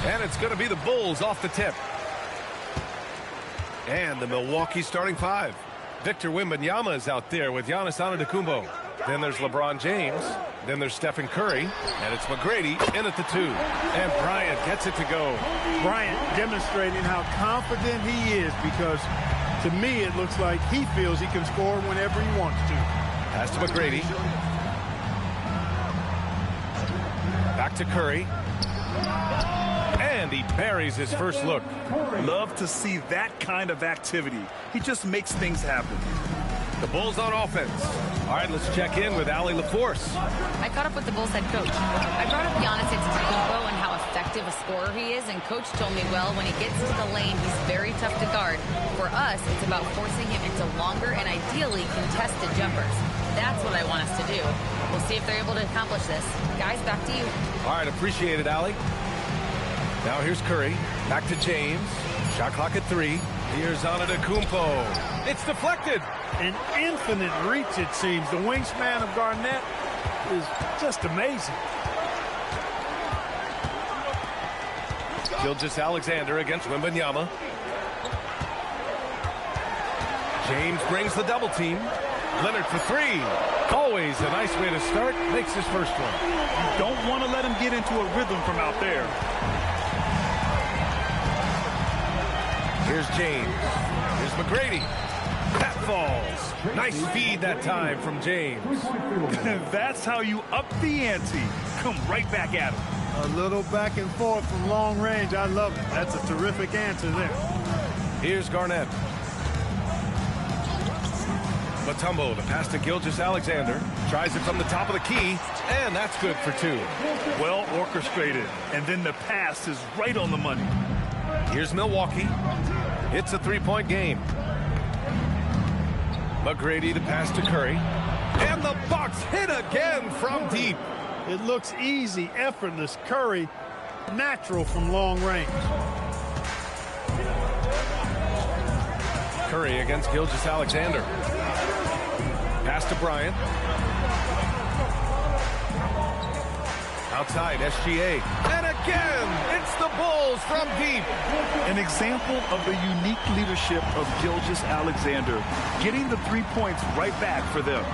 And it's going to be the Bulls off the tip. And the Milwaukee starting five. Victor Wembanyama is out there with Giannis Antetokounmpo. Then there's LeBron James. Then there's Stephen Curry. And it's McGrady in at the 2. And Bryant gets it to go. Bryant demonstrating how confident he is, because to me it looks like he feels he can score whenever he wants to. Pass to McGrady. Back to Curry. And he buries his first look. Love to see that kind of activity. He just makes things happen. The Bulls on offense. All right, let's check in with Allie LaForce. I caught up with the Bulls head coach. I brought up Giannis Antetokounmpo and how effective a scorer he is, and coach told me, well, when he gets into the lane, he's very tough to guard. For us, it's about forcing him into longer and ideally contested jumpers. That's what I want us to do. We'll see if they're able to accomplish this. Guys, back to you. All right, appreciate it, Allie. Now here's Curry. Back to James. Shot clock at 3. Here's Antetokounmpo. It's deflected. An infinite reach, it seems. The wingspan of Garnett is just amazing. Gilgeous-Alexander against Wembanyama. James brings the double team. Leonard for 3. Always a nice way to start. Makes his first one. You don't want to let him get into a rhythm from out there. Here's James. Here's McGrady. That falls. Nice feed that time from James. That's how you up the ante. Come right back at him. A little back and forth from long range. I love it. That's a terrific answer there. Here's Garnett. Mutombo to pass to Gilgeous-Alexander. Tries it from the top of the key, and that's good for 2. Well orchestrated, and then the pass is right on the money. Here's Milwaukee. It's a 3-point game. McGrady to pass to Curry. And the Bucks hit again from deep. It looks easy, effortless. Curry, natural from long range. Curry against Gilgeous-Alexander. Pass to Bryant. Outside, SGA. And again, it's the Bulls from deep. An example of the unique leadership of Gilgeous-Alexander, getting the 3 points right back for them.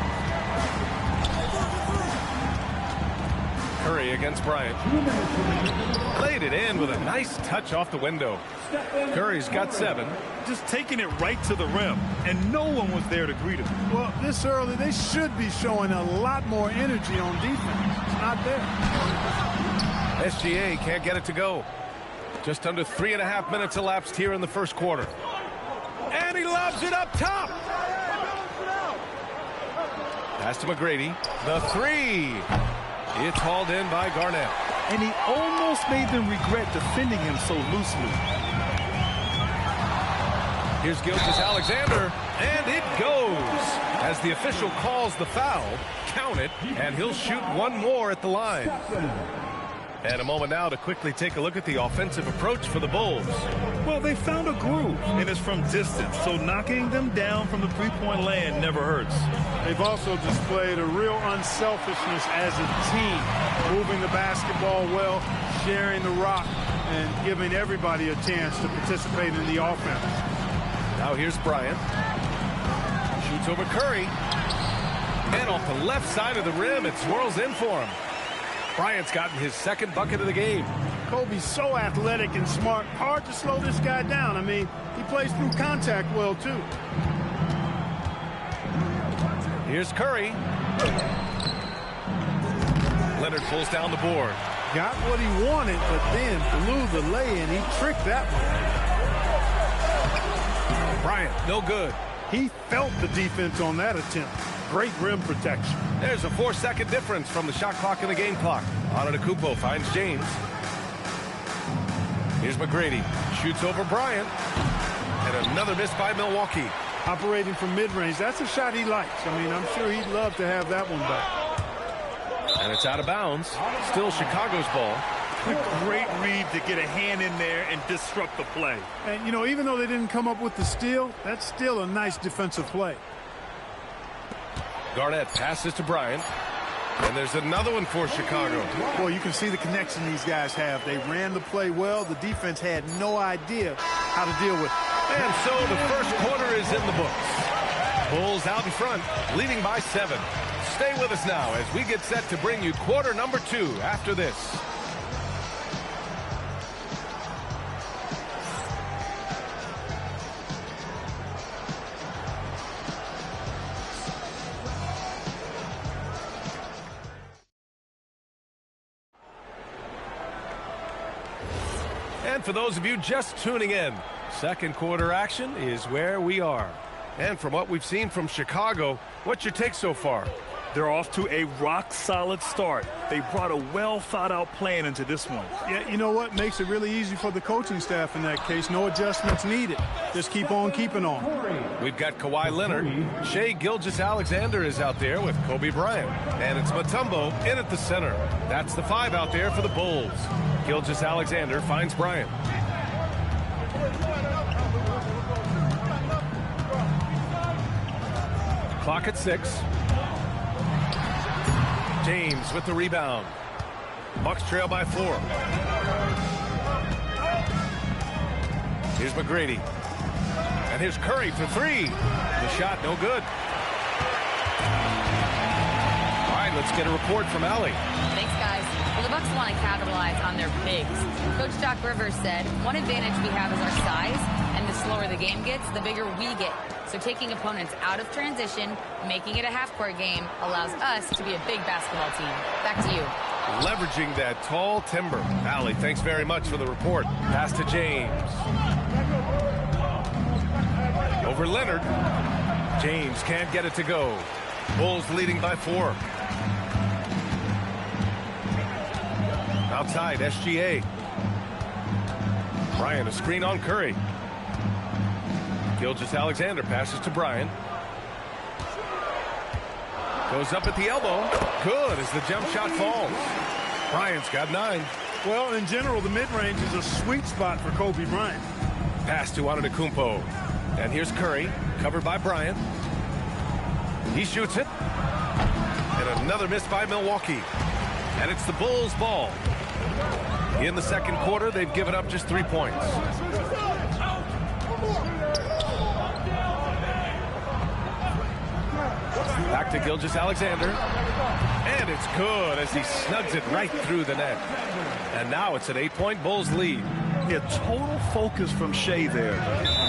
Curry against Bryant. Laid it in with a nice touch off the window. Curry's got 7. Just taking it right to the rim, and no one was there to greet him. Well, this early, they should be showing a lot more energy on defense. It's not there. SGA can't get it to go. Just under 3.5 minutes elapsed here in the first quarter. And he lobs it up top. Pass to McGrady. The 3. It's hauled in by Garnett. And he almost made them regret defending him so loosely. Here's Gilgeous-Alexander, and it goes. As the official calls the foul, count it, and he'll shoot one more at the line. And a moment now to quickly take a look at the offensive approach for the Bulls. Well, they found a groove, and it's from distance, so knocking them down from the three-point land never hurts. They've also displayed a real unselfishness as a team, moving the basketball well, sharing the rock, and giving everybody a chance to participate in the offense. Now here's Bryant. Shoots over Curry. And off the left side of the rim, it swirls in for him. Bryant's gotten his second bucket of the game. Kobe's so athletic and smart. Hard to slow this guy down. I mean, he plays through contact well, too. Here's Curry. Leonard pulls down the board. Got what he wanted, but then blew the lay-in. He tricked that one. Bryant, no good. He felt the defense on that attempt. Great rim protection. There's a 4-second difference from the shot clock and the game clock. Antetokounmpo finds James. Here's McGrady. Shoots over Bryant. And another miss by Milwaukee. Operating from mid-range. That's a shot he likes. I mean, I'm sure he'd love to have that one back. And it's out of bounds. Still Chicago's ball. A great read to get a hand in there and disrupt the play. And, you know, even though they didn't come up with the steal, that's still a nice defensive play. Garnett passes to Bryant. And there's another one for Chicago. Boy, you can see the connection these guys have. They ran the play well. The defense had no idea how to deal with it. And so the first quarter is in the books. Bulls out in front, leading by 7. Stay with us now as we get set to bring you quarter number 2 after this. And for those of you just tuning in, second quarter action is where we are. And from what we've seen from Chicago, what's your take so far? They're off to a rock-solid start. They brought a well-thought-out plan into this one. Yeah, you know what? Makes it really easy for the coaching staff in that case. No adjustments needed. Just keep on keeping on. We've got Kawhi Leonard. Shai Gilgeous-Alexander is out there with Kobe Bryant. And it's Mutombo in at the center. That's the 5 out there for the Bulls. Gilgeous-Alexander finds Bryant. Clock at 6. James with the rebound. Bucks trail by 4. Here's McGrady. And here's Curry for 3. The shot no good. All right, let's get a report from Allie. Thanks, guys. Well, the Bucks want to capitalize on their bigs. Coach Doc Rivers said, one advantage we have is our size, and the slower the game gets, the bigger we get. So taking opponents out of transition, making it a half-court game, allows us to be a big basketball team. Back to you. Leveraging that tall timber. Allie, thanks very much for the report. Pass to James. Over Leonard. James can't get it to go. Bulls leading by 4. Outside, SGA. Bryant, a screen on Curry. Gilgeous-Alexander passes to Bryant. Goes up at the elbow. Good as the jump shot falls. Bryant's got 9. Well, in general, the mid-range is a sweet spot for Kobe Bryant. Pass to Antetokounmpo. And here's Curry, covered by Bryant. He shoots it. And another miss by Milwaukee. And it's the Bulls' ball. In the second quarter, they've given up just 3 points. Back to Gilgeous-Alexander. And it's good as he snugs it right through the net. And now it's an 8-point Bulls lead. Yeah, total focus from Shai there.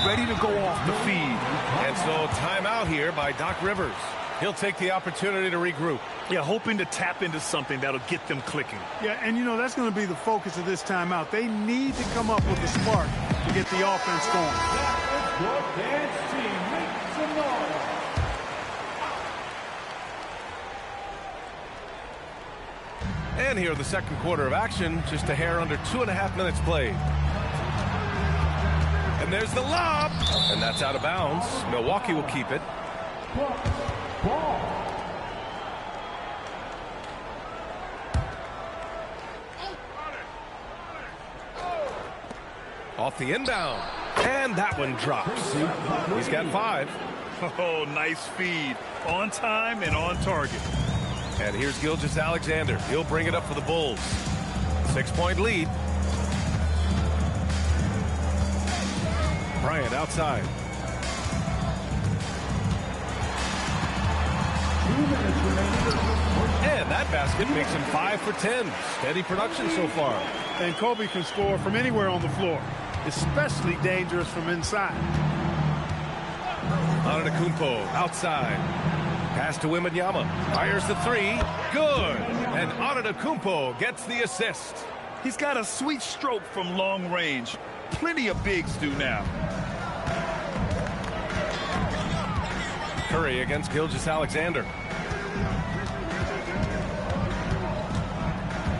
Ready to go off the feed. And so timeout here by Doc Rivers. He'll take the opportunity to regroup. Yeah, hoping to tap into something that'll get them clicking. Yeah, and you know, that's going to be the focus of this timeout. They need to come up with a spark to get the offense going. And here the second quarter of action, just a hair under 2.5 minutes played. And there's the lob, and that's out of bounds. Milwaukee will keep it. Off the inbound, and that one drops. He's got 5. Oh, nice feed. On time and on target. And here's Gilgeous-Alexander. He'll bring it up for the Bulls. 6-point lead. Bryant outside. And that basket makes him 5 for 10. Steady production so far. And Kobe can score from anywhere on the floor, especially dangerous from inside. Antetokounmpo outside. Pass to Wembanyama. Fires the 3. Good. And Antetokounmpo gets the assist. He's got a sweet stroke from long range. Plenty of bigs do now. Curry against Gilgeous-Alexander.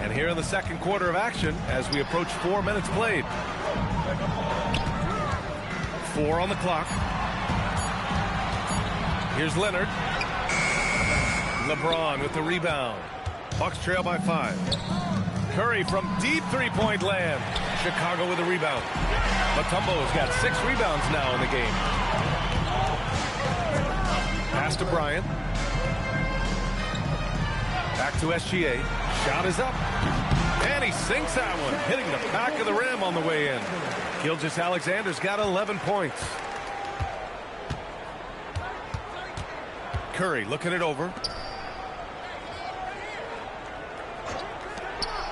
And here in the second quarter of action as we approach 4 minutes played. 4 on the clock. Here's Leonard. LeBron with the rebound. Bucks trail by 5. Curry from deep three-point land. Chicago with a rebound. Mutombo's got 6 rebounds now in the game. Pass to Bryant. Back to SGA. Shot is up. And he sinks that one, hitting the back of the rim on the way in. Gilgeous-Alexander's got 11 points. Curry looking it over.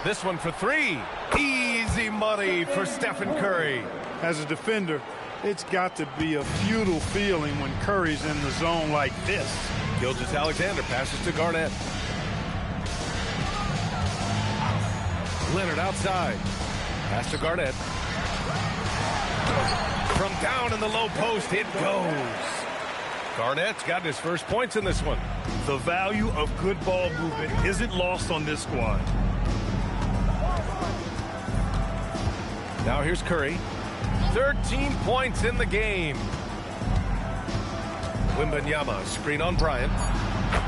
This one for three. Easy money for Stephen Curry. As a defender, it's got to be a futile feeling when Curry's in the zone like this. Gilgeous-Alexander passes to Garnett. Leonard outside. Pass to Garnett. From down in the low post, it goes. Garnett's got his first points in this one. The value of good ball movement isn't lost on this squad. Now here's Curry. 13 points in the game. Wembanyama, screen on Bryant.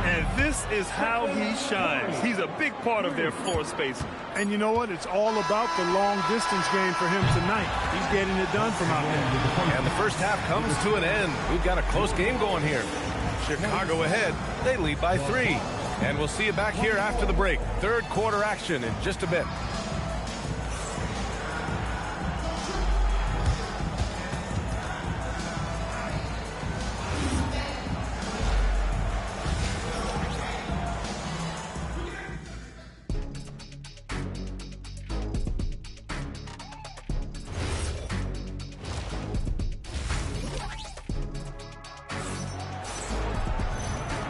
And this is how he shines. He's a big part of their floor spacing. And you know what? It's all about the long distance game for him tonight. He's getting it done from out there. And the first half comes to an end. We've got a close game going here. Chicago ahead. They lead by 3. And we'll see you back here after the break. Third quarter action in just a bit.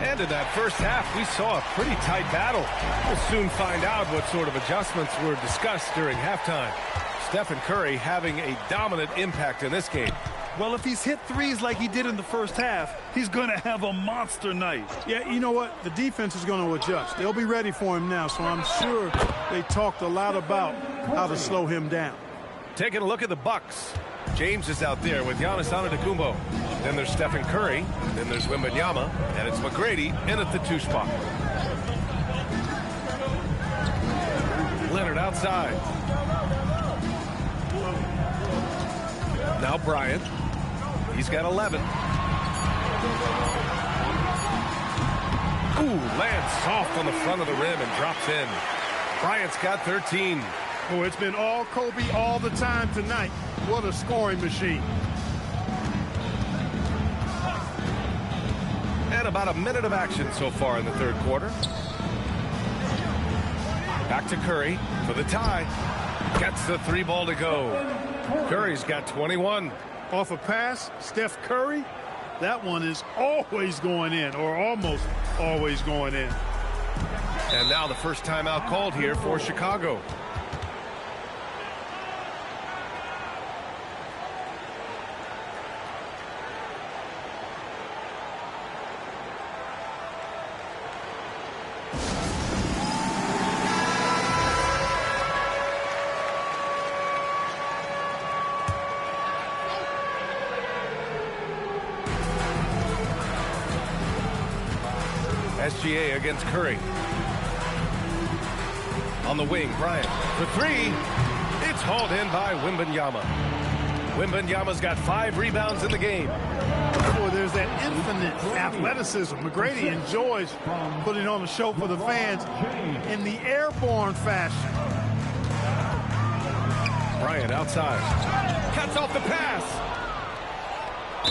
And in that first half, we saw a pretty tight battle. We'll soon find out what sort of adjustments were discussed during halftime. Stephen Curry having a dominant impact in this game. Well, if he's hit threes like he did in the first half, he's going to have a monster night. Yeah, you know what? The defense is going to adjust. They'll be ready for him now, so I'm sure they talked a lot about how to slow him down. Taking a look at the Bucks. James is out there with Giannis Antetokounmpo. Then there's Stephen Curry. Then there's Wembanyama. And it's McGrady in at the 2 spot. Leonard outside. Now Bryant. He's got 11. Ooh, lands soft on the front of the rim and drops in. Bryant's got 13. Oh, it's been all Kobe all the time tonight. What a scoring machine. And about a minute of action so far in the third quarter. Back to Curry for the tie. Gets the 3 ball to go. Curry's got 21. Off a pass, Steph Curry, that one is always going in, or almost always going in. And now the first timeout called here for Chicago. SGA against Curry. On the wing, Bryant for 3. It's hauled in by Wembanyama. Wembanyama's got 5 rebounds in the game. Boy, there's that infinite athleticism. McGrady enjoys putting on a show for the fans in the airborne fashion. Bryant outside. Cuts off the pass.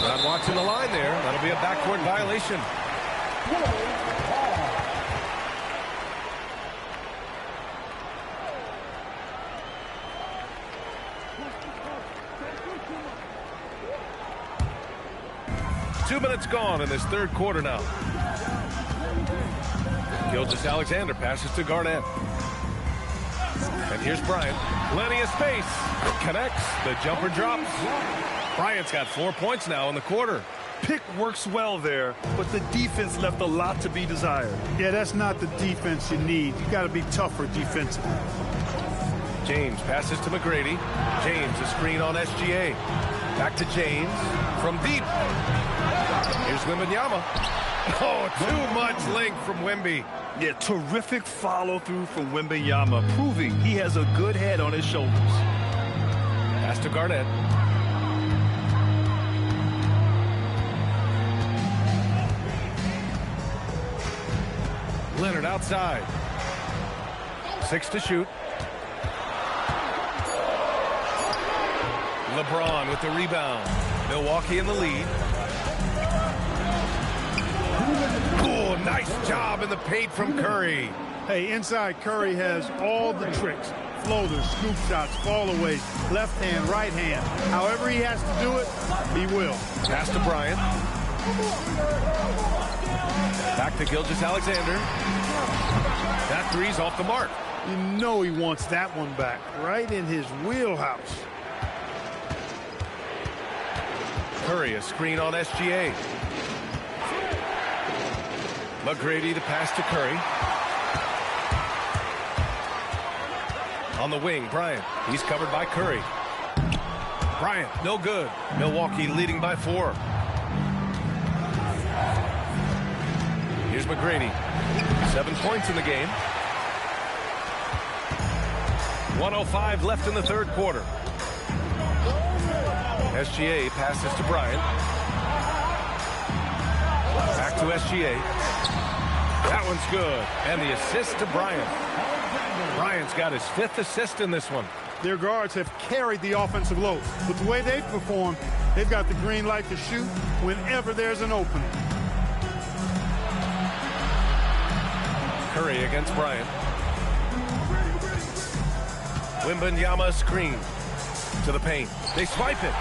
Not watching the line there. That'll be a backcourt violation. Two minutes gone in this third quarter now. Gilgeous-Alexander passes to Garnett. And here's Bryant. Plenty of space. Connects. The jumper drops. Bryant's got 4 points now in the quarter. Pick works well there, but the defense left a lot to be desired. Yeah, that's not the defense you need. You got to be tougher defensively. James passes to McGrady. James, a screen on SGA. Back to James from deep. Here's Wembanyama. Oh, too much length from Wemby. Yeah, terrific follow-through from Wembanyama, proving he has a good head on his shoulders. Pass to Garnett. Leonard outside. 6 to shoot. LeBron with the rebound. Milwaukee in the lead. Oh, nice job in the paint from Curry. Hey, inside Curry has all the tricks. Floaters, scoop shots, fallaways, left hand, right hand. However he has to do it, he will. Pass to Bryant. Back to Gilgeous-Alexander. That three's off the mark. You know he wants that one back, right in his wheelhouse. Curry, a screen on SGA. McGrady to pass to Curry. On the wing, Bryant. He's covered by Curry. Bryant, no good. Milwaukee leading by 4. Here's McGrady. 7 points in the game. 1:05 left in the third quarter. SGA passes to Bryant. Back to SGA. That one's good. And the assist to Bryant. Bryant's got his 5th assist in this one. Their guards have carried the offensive load. With the way they've performed, they've got the green light to shoot whenever there's an opening. Curry against Bryant. Wembanyama screen to the paint. They swipe it.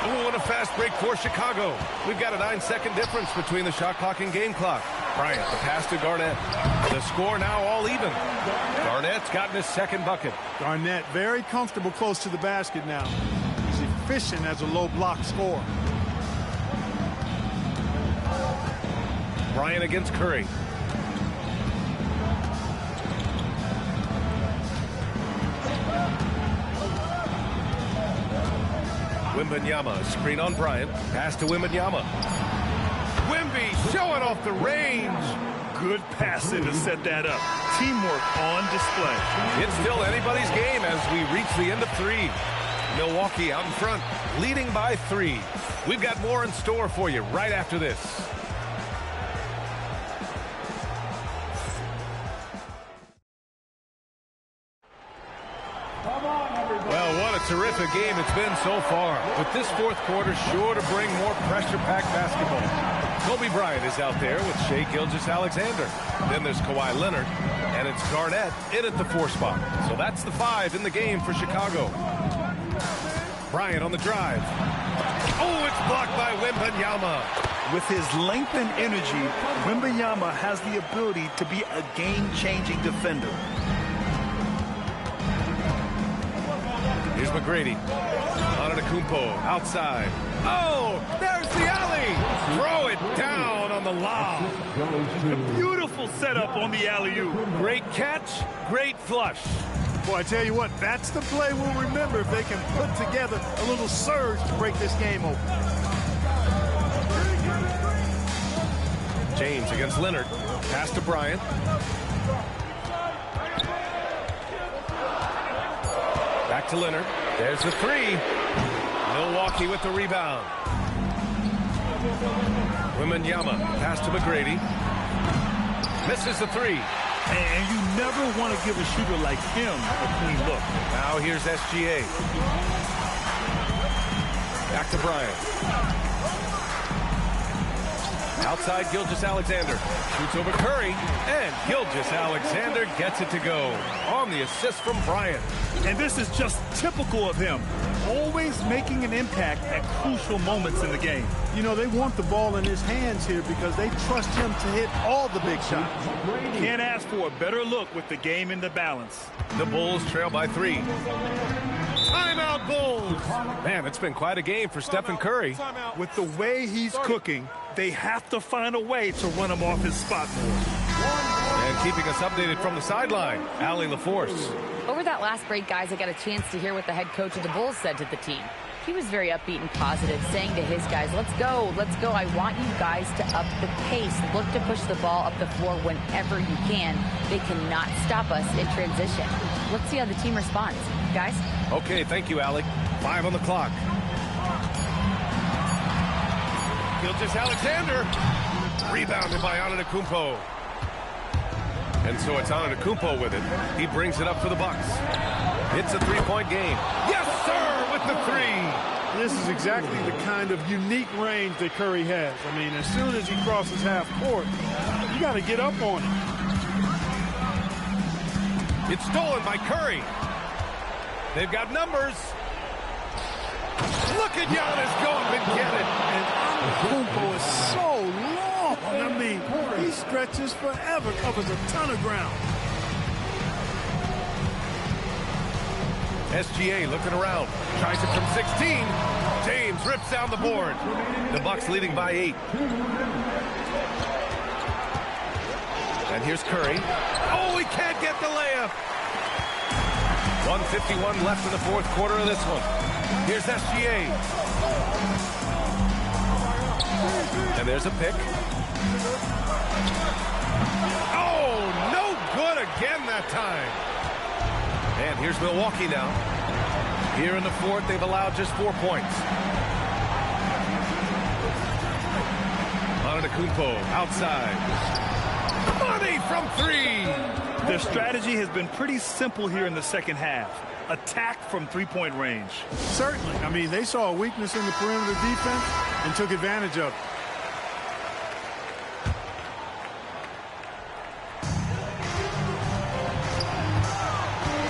Ooh, and a fast break for Chicago. We've got a 9-second difference between the shot clock and game clock. Bryant, the pass to Garnett. The score now all even. Garnett's gotten his 2nd bucket. Garnett very comfortable close to the basket now. He's efficient as a low block scorer. Bryant against Curry. Wembanyama, screen on Bryant. Pass to Wembanyama. Wemby showing off the range. Good passing to set that up. Teamwork on display. It's still anybody's game as we reach the end of 3. Milwaukee out in front, leading by 3. We've got more in store for you right after this. Well, what a terrific game it's been so far. But this fourth quarter sure to bring more pressure-packed basketball. Kobe Bryant is out there with Shai Gilgeous-Alexander. Then there's Kawhi Leonard, and it's Garnett in at the 4 spot. So that's the 5 in the game for Chicago. Bryant on the drive. Oh, it's blocked by Wembanyama. With his length and energy, Wembanyama has the ability to be a game-changing defender. Here's McGrady. Antetokounmpo outside. Oh, there's the alley. Throw it down on the lob. A beautiful setup on the alley-oop. Great catch, great flush. Boy, I tell you what, that's the play we'll remember if they can put together a little surge to break this game open. James against Leonard. Pass to Bryant. Back to Leonard. There's the 3. Milwaukee with the rebound. Wembanyama. Pass to McGrady. Misses the 3. And you never want to give a shooter like him a clean look. Now here's SGA. Back to Bryant. Outside Gilgeous-Alexander. Shoots over Curry. And Gilgeous-Alexander gets it to go. On the assist from Bryant. And this is just typical of him. Always making an impact at crucial moments in the game. You know, they want the ball in his hands here because they trust him to hit all the big shots. Can't ask for a better look with the game in the balance. The Bulls trail by 3. Timeout, Bulls! Man, it's been quite a game for Stephen Curry. With the way he's cooking, they have to find a way to run him off his spot more. And keeping us updated from the sideline, Allie LaForce. Over that last break, guys, I got a chance to hear what the head coach of the Bulls said to the team. He was very upbeat and positive, saying to his guys, let's go. I want you guys to up the pace. Look to push the ball up the floor whenever you can. They cannot stop us in transition. Let's see how the team responds. Guys? Okay, thank you, Allie. 5 on the clock. Gilgeous-Alexander. Rebounded by Antetokounmpo. And so it's Antetokounmpo with it. He brings it up for the Bucks. It's a three-point game. Yes, sir, with the three. This is exactly the kind of unique range that Curry has. I mean, as soon as he crosses half court, you got to get up on it. It's stolen by Curry. They've got numbers. Look at Giannis go up and get it. And Antetokounmpo is so long. I mean, he stretches forever, covers a ton of ground. SGA looking around. Tries it from 16. James rips down the board. The Bucks leading by 8. And here's Curry. Oh, he can't get the layup. 1:51 left in the fourth quarter of this one. Here's SGA. And there's a pick. Oh, no good again that time. And here's Milwaukee now. Here in the fourth, they've allowed just 4 points. Antetokounmpo outside. Money from 3. Their strategy has been pretty simple here in the second half. Attack from three-point range. Certainly. I mean, they saw a weakness in the perimeter defense and took advantage of it.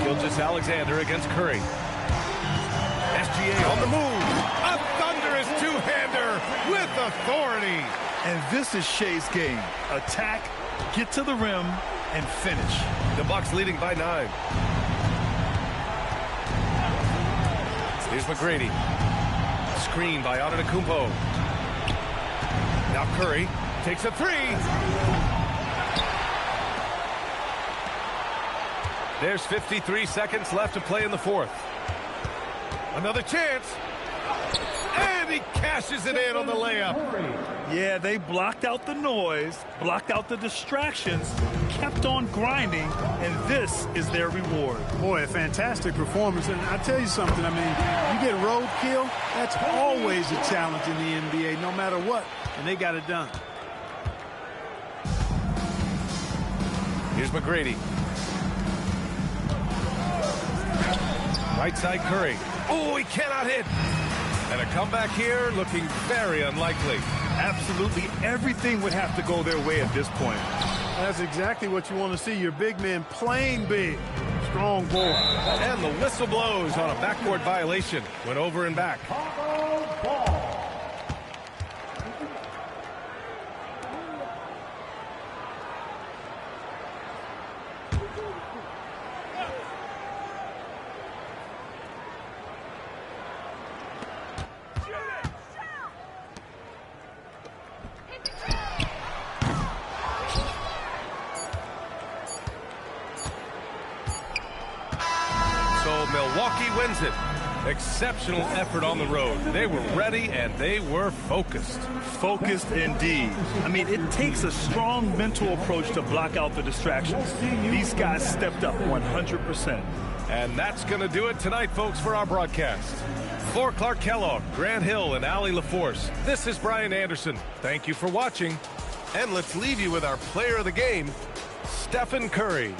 Gilgeous-Alexander against Curry. SGA on the move. A thunderous two-hander with authority. And this is Shea's game. Attack, get to the rim, and finish. The Bucks leading by 9. Here's McGrady. Screen by Antetokounmpo. Now Curry takes a 3. There's 53 seconds left to play in the fourth. Another chance. And he cashes it in on the layup. Yeah, they blocked out the noise, blocked out the distractions, kept on grinding, and this is their reward. Boy, a fantastic performance. And I tell you something, I mean, you get roadkill, that's always a challenge in the NBA, no matter what. And they got it done. Here's McGrady. Right side Curry. Oh, he cannot hit. And a comeback here looking very unlikely. Absolutely everything would have to go their way at this point. That's exactly what you want to see. Your big men playing big. Strong board. And the whistle blows on a backboard violation. Went over and back. Milwaukee wins it. Exceptional effort on the road. They were ready and they were focused. Focused indeed. I mean, it takes a strong mental approach to block out the distractions. These guys stepped up 100%. And that's going to do it tonight, folks, for our broadcast. For Clark Kellogg, Grant Hill, and Allie LaForce, this is Brian Anderson. Thank you for watching. And let's leave you with our player of the game, Stephen Curry.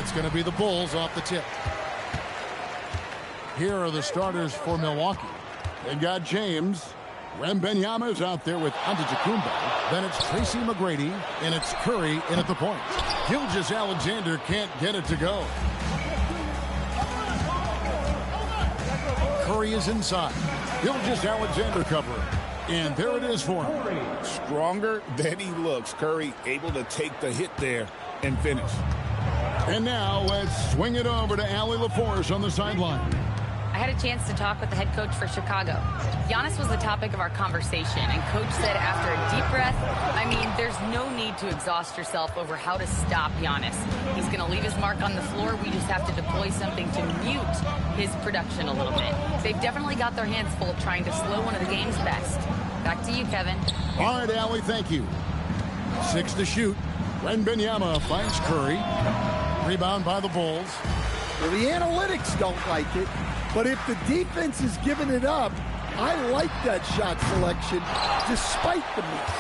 It's going to be the Bulls off the tip. Here are the starters for Milwaukee. They've got James. Wembanyama is out there with Antetokounmpo. Then it's Tracy McGrady, and it's Curry in at the point. Gilgeous-Alexander can't get it to go. Curry is inside. Gilgeous-Alexander covering. And there it is for him. Stronger than he looks. Curry able to take the hit there and finish. And now let's swing it over to Allie LaForce on the sideline. I had a chance to talk with the head coach for Chicago. Giannis was the topic of our conversation, and coach said after a deep breath, I mean, there's no need to exhaust yourself over how to stop Giannis. He's going to leave his mark on the floor. We just have to deploy something to mute his production a little bit. They've definitely got their hands full trying to slow one of the game's best. Back to you, Kevin. All right, Allie, thank you. 6 to shoot. Wembanyama finds Curry. Rebound by the Bulls. Well, the analytics don't like it, but if the defense is giving it up, I like that shot selection despite the miss.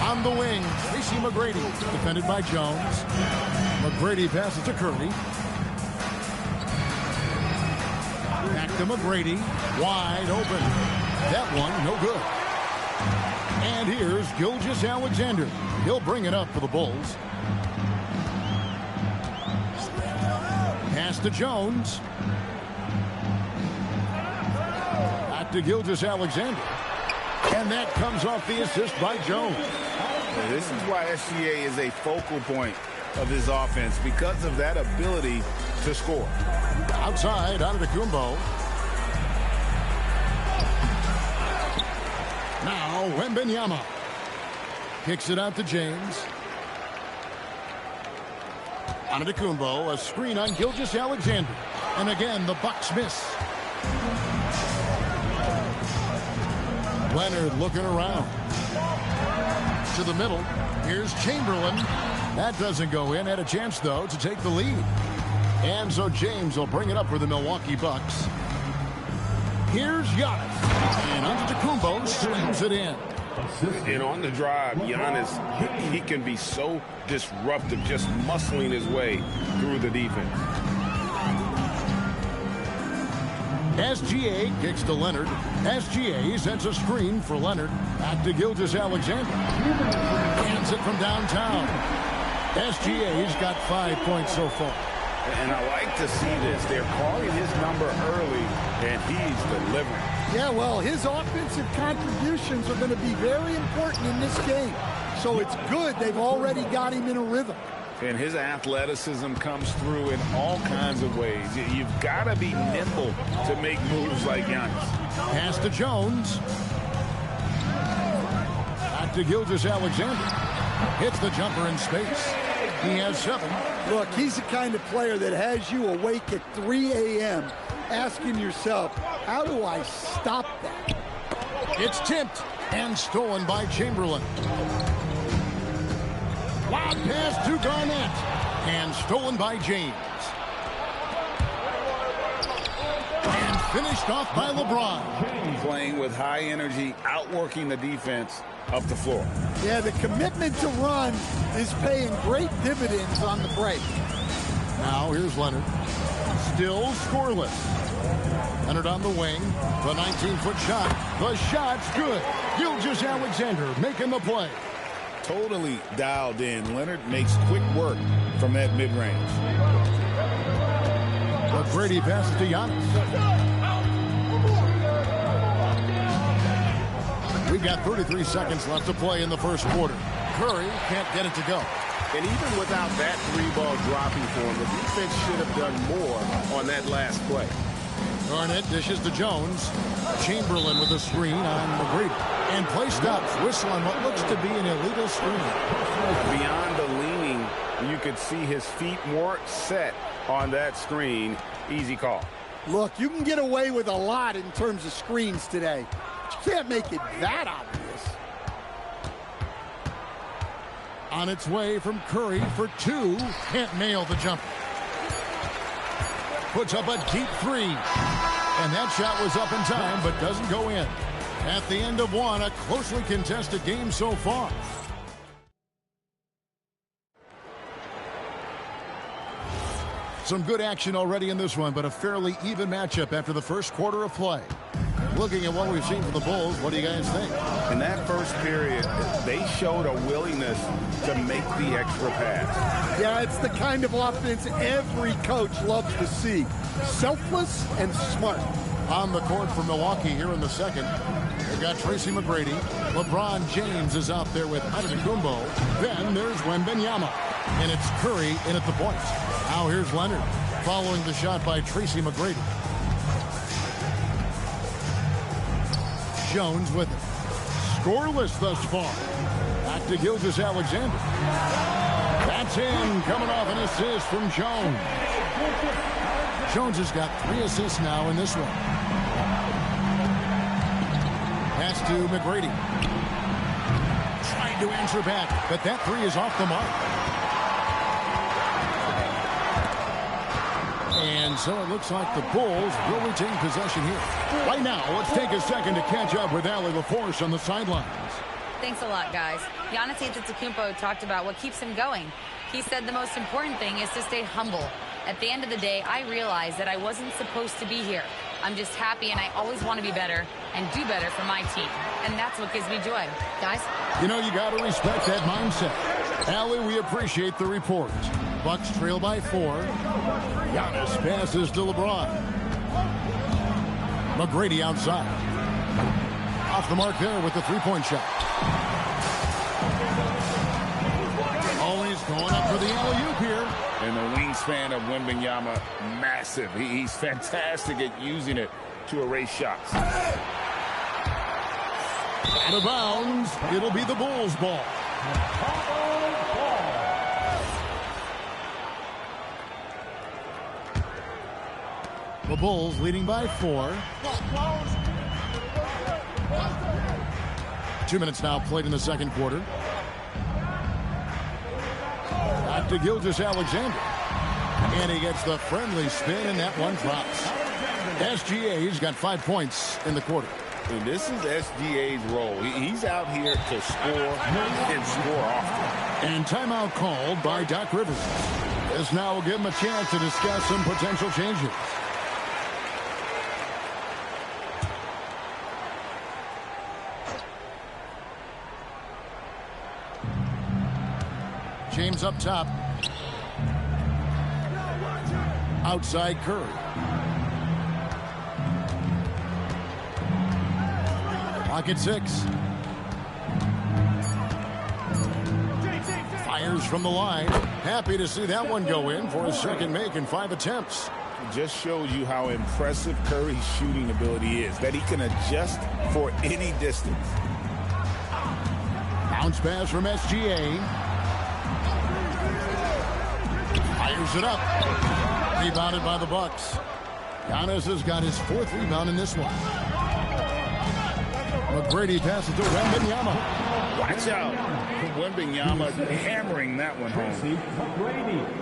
On the wing, Tracy McGrady, defended by Jones. McGrady passes to Curry. Back to McGrady, wide open. That one, no good. And here's Gilgeous-Alexander. He'll bring it up for the Bulls. Pass to Jones. Back to Gilgeous-Alexander. And that comes off the assist by Jones. This is why SGA is a focal point of this offense, because of that ability to score. Outside, Antetokounmpo. Now, Wembanyama. Kicks it out to James. Antetokounmpo, a screen on Gilgeous-Alexander. And again, the Bucks miss. Leonard looking around. To the middle. Here's Chamberlain. That doesn't go in. Had a chance, though, to take the lead. And so James will bring it up for the Milwaukee Bucks. Here's Giannis. And Antetokounmpo slams it in. And on the drive, Giannis, he can be so disruptive, just muscling his way through the defense. SGA kicks to Leonard. SGA sends a screen for Leonard. Back to Gilgeous-Alexander. Hands it from downtown. SGA's got 5 points so far. And I like to see this. They're calling his number early, and he's delivering. Yeah, well, his offensive contributions are going to be very important in this game. So it's good they've already got him in a rhythm. And his athleticism comes through in all kinds of ways. You've got to be nimble to make moves like Giannis. Pass to Jones. Back to Gilgeous-Alexander. Hits the jumper in space. He has 7. Look, he's the kind of player that has you awake at 3 a.m. asking yourself, how do I stop that? It's tipped and stolen by Chamberlain. Lob pass to Garnett. And stolen by James. And finished off by LeBron. Playing with high energy, outworking the defense up the floor. Yeah, the commitment to run is paying great dividends on the break. Now here's Leonard. Still scoreless. Leonard on the wing. The 19-foot shot. The shot's good. Gilgeous-Alexander making the play. Totally dialed in. Leonard makes quick work from that mid-range. McGrady passes to Giannis. We've got 33 seconds left to play in the first quarter. Curry can't get it to go. And even without that 3-ball dropping for him, the defense should have done more on that last play. Garnett dishes to Jones. Chamberlain with a screen on McGrady. And play stops. Whistle on what looks to be an illegal screen. Beyond the leaning, you could see his feet more set on that screen. Easy call. Look, you can get away with a lot in terms of screens today. You can't make it that obvious. On its way from Curry for 2. Can't nail the jumper. Puts up a deep 3. And that shot was up in time, but doesn't go in. At the end of 1, a closely contested game so far. Some good action already in this one, but a fairly even matchup after the first quarter of play. Looking at what we've seen from the Bulls, what do you guys think? In that first period, they showed a willingness to make the extra pass. Yeah, it's the kind of offense every coach loves to see. Selfless and smart. On the court for Milwaukee here in the second, they've got Tracy McGrady. LeBron James is out there with Antetokounmpo. Then there's Wembanyama. And it's Curry in at the point. Now here's Leonard following the shot by Tracy McGrady. Jones with it. Scoreless thus far. Back to Gilgeous-Alexander. That's in, coming off an assist from Jones. Jones has got 3 assists now in this one. Pass to McGrady. Trying to answer back, but that 3 is off the mark. And so it looks like the Bulls will retain possession here. Right now, let's take a second to catch up with Allie LaForce on the sidelines. Thanks a lot, guys. Giannis Antetokounmpo talked about what keeps him going. He said the most important thing is to stay humble. At the end of the day, I realized that I wasn't supposed to be here. I'm just happy, and I always want to be better and do better for my team. And that's what gives me joy. Guys? You know, you got to respect that mindset. Allie, we appreciate the report. Bucks trail by 4. Giannis passes to LeBron. McGrady outside. Off the mark there with the three-point shot. Always going up for the alley-oop here. And the wingspan of Wembanyama, massive. He's fantastic at using it to erase shots. Out of bounds. It'll be the Bulls' ball. The Bulls leading by 4. 2 minutes now played in the second quarter. Back to Gilgeous-Alexander. And he gets the friendly spin, and that one drops. SGA's got 5 points in the quarter. And this is SGA's role. He's out here to score and score often. And timeout called by Doc Rivers. This now will give him a chance to discuss some potential changes. James up top. Outside Curry. Pocket 6. Fires from the line. Happy to see that one go in for his second make in 5 attempts. It just shows you how impressive Curry's shooting ability is, that he can adjust for any distance. Bounce pass from SGA. Fires it up. Rebounded by the Bucks. Giannis has got his 4th rebound in this one. McGrady passes to Wembanyama. Watch out. Wembanyama hammering that one home.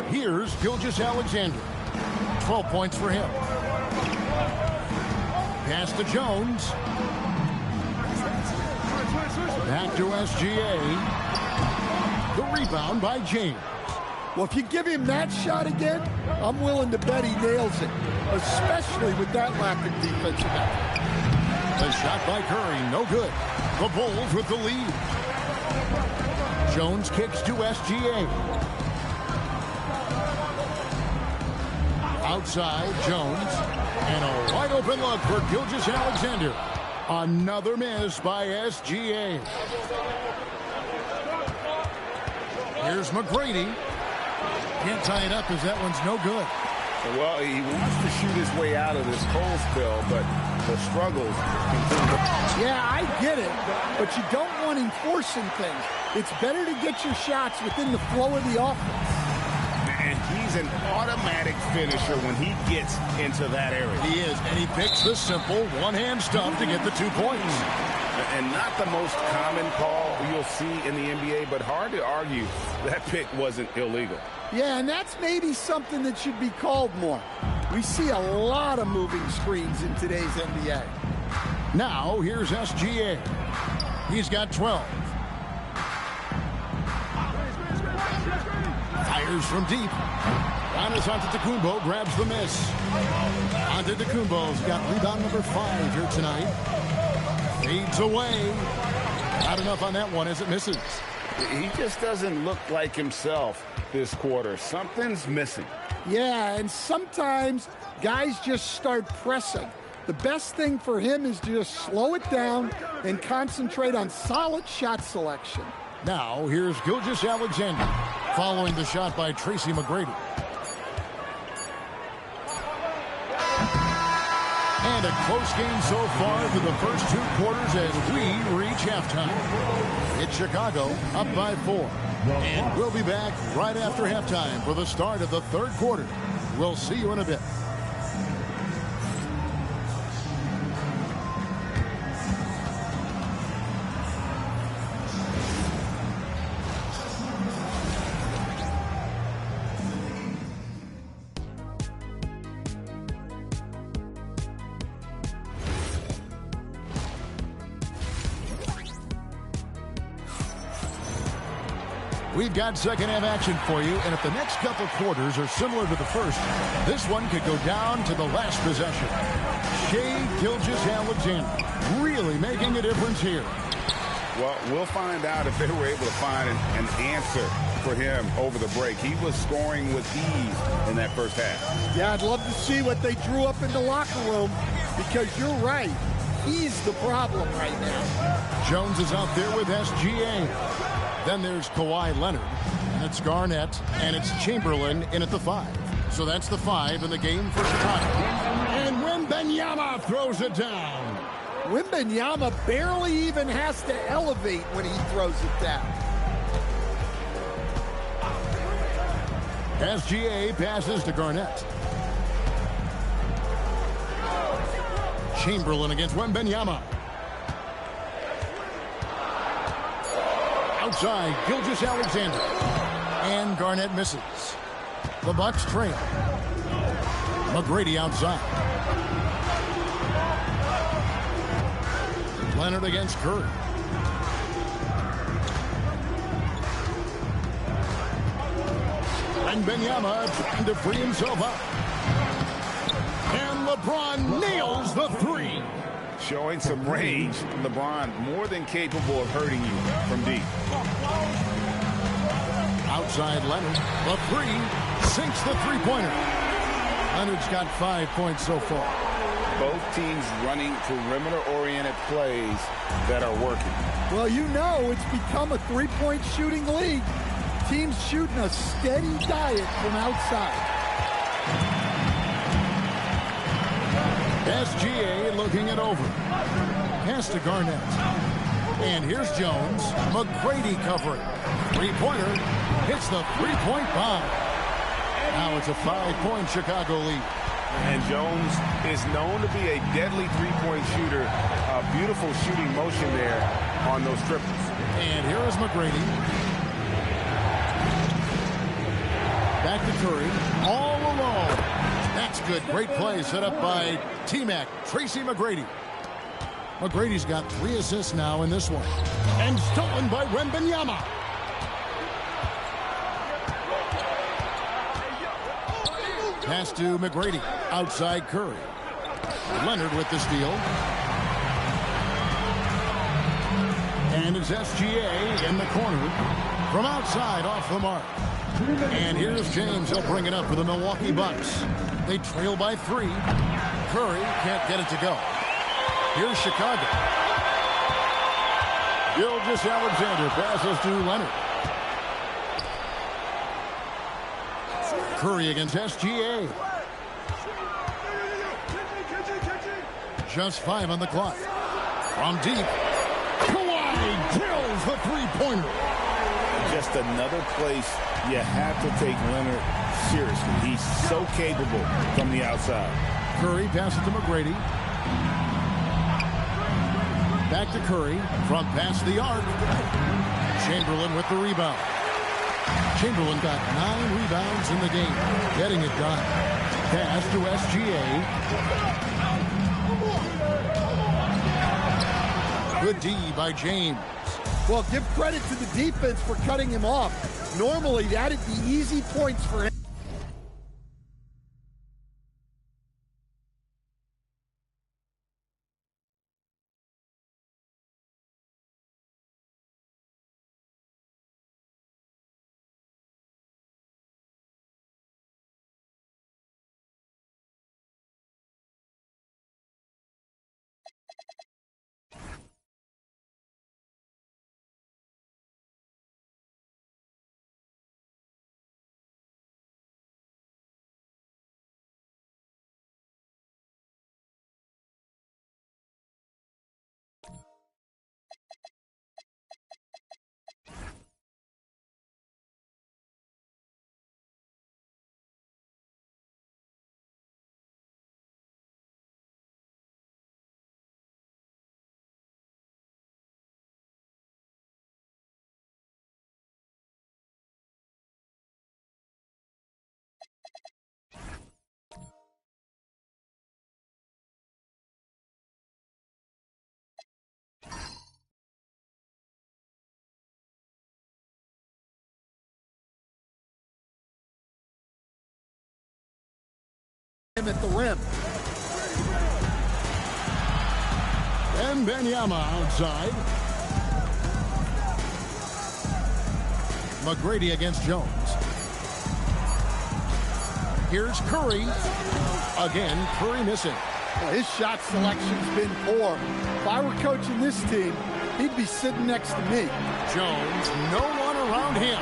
Here's Gilgeous-Alexander. 12 points for him. Pass to Jones. Back to SGA. The rebound by James. Well, if you give him that shot again, I'm willing to bet he nails it, especially with that lack of defensive effort. The shot by Curry, no good. The Bulls with the lead. Jones kicks to SGA. Outside, Jones. And a wide open look for Gilgeous-Alexander. Another miss by SGA. Here's McGrady. Can't tie it up as that one's no good. Well, he wants to shoot his way out of this cold spell, but the struggles continue. Yeah, I get it, but you don't want him forcing things. It's better to get your shots within the flow of the offense. And he's an automatic finisher when he gets into that area. He is, and he picks the simple one-hand stuff to get the 2 points. And not the most common call you'll see in the NBA, but hard to argue that pick wasn't illegal. Yeah, and that's maybe something that should be called more. We see a lot of moving screens in today's NBA. Now, here's SGA. He's got 12. Fires from deep. Giannis Antetokounmpo grabs the miss. Antetokounmpo's got rebound number 5 here tonight. Fades away. Not enough on that one as it misses. He just doesn't look like himself this quarter. Something's missing. Yeah, and sometimes guys just start pressing. The best thing for him is to just slow it down and concentrate on solid shot selection. Now, here's Gilgeous-Alexander following the shot by Tracy McGrady. And a close game so far through the first 2 quarters as we reach halftime. It's Chicago up by 4. And we'll be back right after halftime for the start of the 3rd quarter. We'll see you in a bit. We've got second half action for you, and if the next couple quarters are similar to the first, this one could go down to the last possession. Shai Gilgeous-Alexander really making a difference here. Well, we'll find out if they were able to find an answer for him over the break. He was scoring with ease in that first half. Yeah, I'd love to see what they drew up in the locker room, because you're right. He's the problem right now. Jones is out there with SGA. Then there's Kawhi Leonard, and it's Garnett, and it's Chamberlain in at the 5. So that's the 5 in the game for Chicago. And Wembanyama throws it down. Wembanyama barely even has to elevate when he throws it down. SGA passes to Garnett. Chamberlain against Wembanyama. Outside, Gilgeous-Alexander. And Garnett misses. The Bucks trail. McGrady outside. Leonard against Curry. And Wembanyama trying to free himself up. And LeBron nails the 3. Showing some range. LeBron more than capable of hurting you from deep. Outside Leonard. The 3 sinks the 3-pointer. Leonard's got 5 points so far. Both teams running perimeter-oriented plays that are working. Well, you know it's become a 3-point shooting league. Teams shooting a steady diet from outside. SGA looking it over. Pass to Garnett. And here's Jones. McGrady covering. 3-pointer. Hits the 3-point bomb. Now it's a 5-point Chicago lead. And Jones is known to be a deadly 3-point shooter. A beautiful shooting motion there on those triples. And here is McGrady. Back to Curry. All alone. That's good. Great play set up by T-Mac, Tracy McGrady. McGrady's got 3 assists now in this one. And stolen by Wembanyama. Pass to McGrady. Outside Curry. Leonard with the steal. And it's SGA in the corner. From outside off the mark. And here's James. He'll bring it up for the Milwaukee Bucks. They trail by 3. Curry can't get it to go. Here's Chicago. Gilgeous-Alexander passes to Leonard. Curry against SGA. Just 5 on the clock. From deep. Kawhi drills the 3-pointer. Just another place you have to take Leonard seriously. He's so capable from the outside. Curry passes to McGrady. Back to Curry. From past the arc. Chamberlain with the rebound. Chamberlain got 9 rebounds in the game. Getting it done. Pass to SGA. Good D by James. Well, give credit to the defense for cutting him off. Normally, that'd be easy points for him. at the rim. Wembanyama outside. McGrady against Jones. Here's Curry. Again, Curry missing. Well, his shot selection's been poor. If I were coaching this team, he'd be sitting next to me. Jones, no one around him.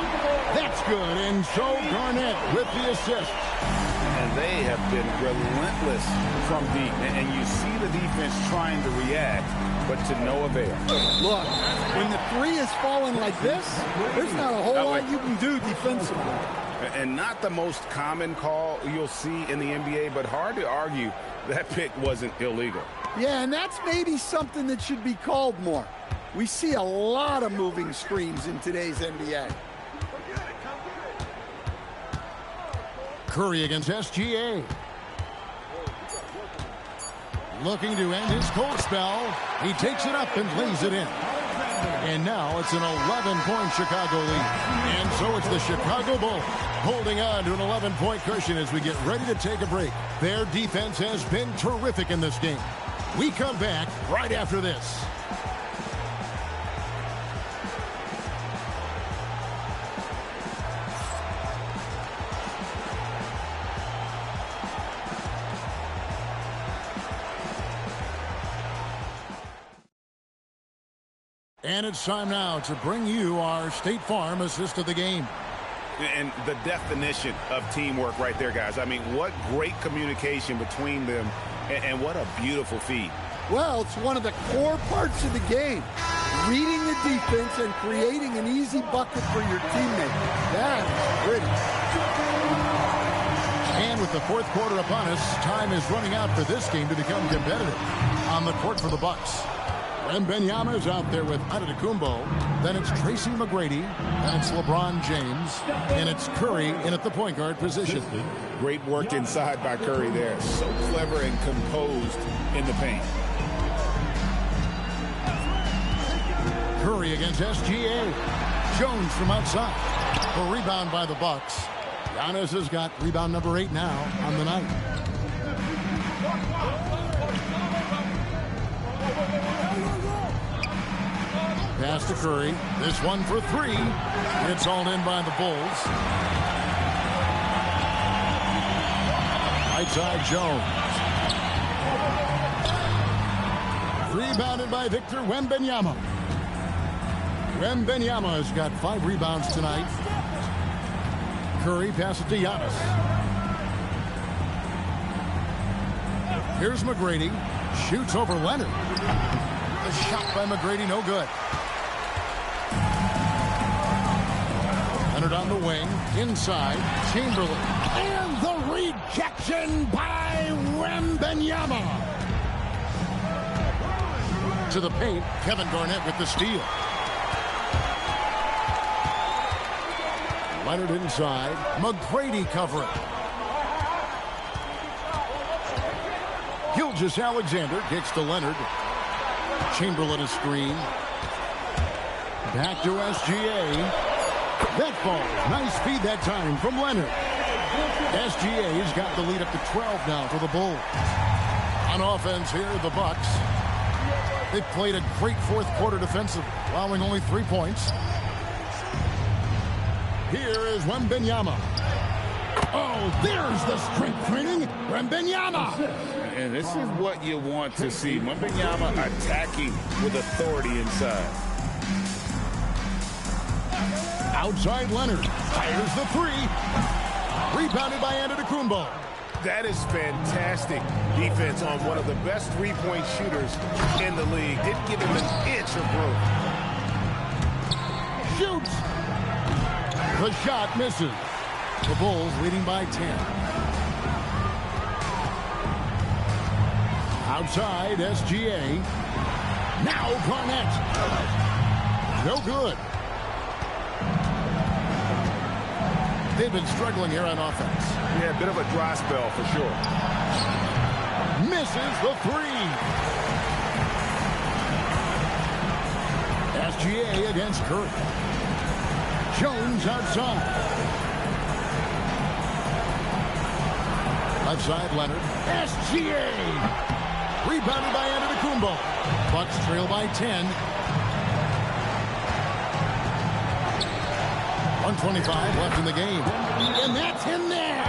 That's good, and so Garnett with the assist. And they have been relentless from deep. And you see the defense trying to react, but to no avail. Look, when the three is falling like this, there's not a whole lot you can do defensively. And not the most common call you'll see in the NBA, but hard to argue that pick wasn't illegal. Yeah, and that's maybe something that should be called more. We see a lot of moving screens in today's NBA. Curry against SGA. Looking to end his cold spell. He takes it up and lays it in. And now it's an 11-point Chicago lead. And so it's the Chicago Bulls holding on to an 11-point cushion as we get ready to take a break. Their defense has been terrific in this game. We come back right after this. And it's time now to bring you our State Farm assist of the game. And the definition of teamwork right there, guys. I mean, what great communication between them, and what a beautiful feed. Well, it's one of the core parts of the game. Reading the defense and creating an easy bucket for your teammate. That is pretty. And with the fourth quarter upon us, time is running out for this game to become competitive. On the court for the Bucks, Wembanyama is out there with Antetokounmpo. Then it's Tracy McGrady. And it's LeBron James. And it's Curry in at the point guard position. Great work inside by Curry there. So clever and composed in the paint. Curry against SGA. Jones from outside. A rebound by the Bucks. Giannis has got rebound number 8 now on the night. Pass to Curry. This one for 3. It's all in by the Bulls. Right side Jones. Rebounded by Victor Wembanyama. Wembanyama has got 5 rebounds tonight. Curry passes to Giannis. Here's McGrady. Shoots over Leonard. The shot by McGrady, no good. Leonard on the wing, inside, Chamberlain. And the rejection by Wembanyama. To the paint, Kevin Garnett with the steal. Leonard inside, McGrady covering. Gilgeous-Alexander kicks to Leonard. Chamberlain a screen. Back to SGA. That falls. Nice feed that time from Leonard. SGA has got the lead up to 12 now for the Bulls. On offense here, the Bucks. They played a great fourth quarter defensively, allowing only 3 points. Here is Wembanyama. Oh, there's the strength training. Wembanyama. And this is what you want to see. Wembanyama attacking with authority inside. Outside Leonard. Fires the 3. Rebounded by Antetokounmpo. That is fantastic defense on one of the best three-point shooters in the league. Didn't give him an inch of room. Shoots. The shot misses. The Bulls leading by 10. Outside, SGA. Now Garnett. No good. They've been struggling here on offense. Yeah, a bit of a dry spell for sure. Misses the 3. SGA against Curry. Jones outside. Left side, Leonard. SGA! Rebounded by Antetokounmpo. Bucks trail by 10. 1:25 left in the game. And that's in there!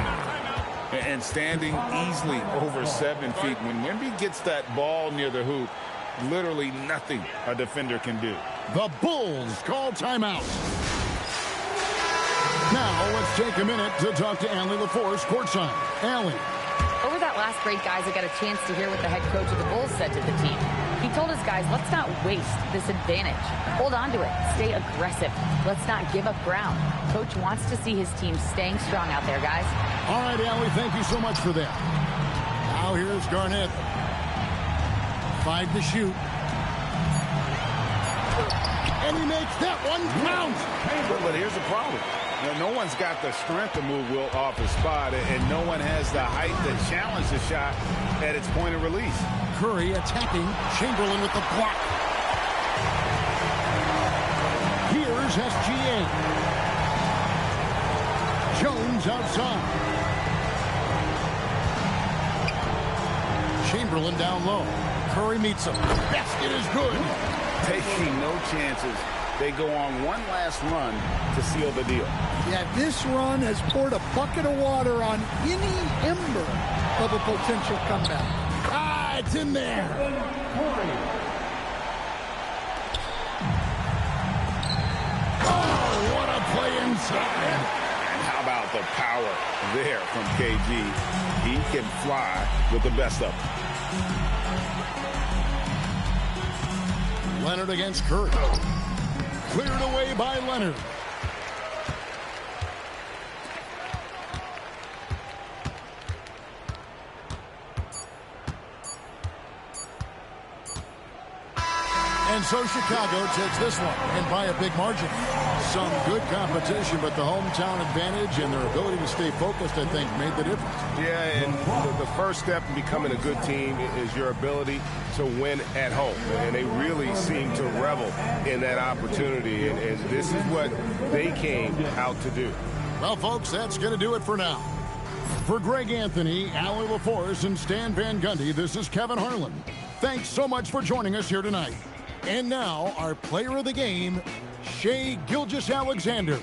And standing easily over 7 feet. When Wemby gets that ball near the hoop, literally nothing a defender can do. The Bulls call timeout. Now let's take a minute to talk to Allie LaForce courtside. Allie. Over that last break, guys, I got a chance to hear what the head coach of the Bulls said to the team. He told his guys, let's not waste this advantage. Hold on to it. Stay aggressive. Let's not give up ground. Coach wants to see his team staying strong out there, guys. All right, Allie, thank you so much for that. Now here's Garnett. 5 to shoot. And he makes that one count. But here's the problem. No one's got the strength to move Wilt off his spot, and no one has the height to challenge the shot at its point of release. Curry attacking. Chamberlain with the block. Here's SGA. Jones outside. Chamberlain down low. Curry meets him. Basket is good. Taking no chances. They go on one last run to seal the deal. Yeah, this run has poured a bucket of water on any ember of a potential comeback. Ah, it's in there. Oh, what a play inside. And how about the power there from KG? He can fly with the best of them. Leonard against Curry. Cleared away by Leonard. And so Chicago takes this one, and by a big margin. Some good competition, but the hometown advantage and their ability to stay focused, I think, made the difference. Yeah, and the first step in becoming a good team is your ability to win at home. And they really seem to revel in that opportunity, and this is what they came out to do. Well, folks, that's going to do it for now. For Greg Anthony, Allie LaForce, and Stan Van Gundy, this is Kevin Harlan. Thanks so much for joining us here tonight. And now, our player of the game, Shai Gilgeous-Alexander.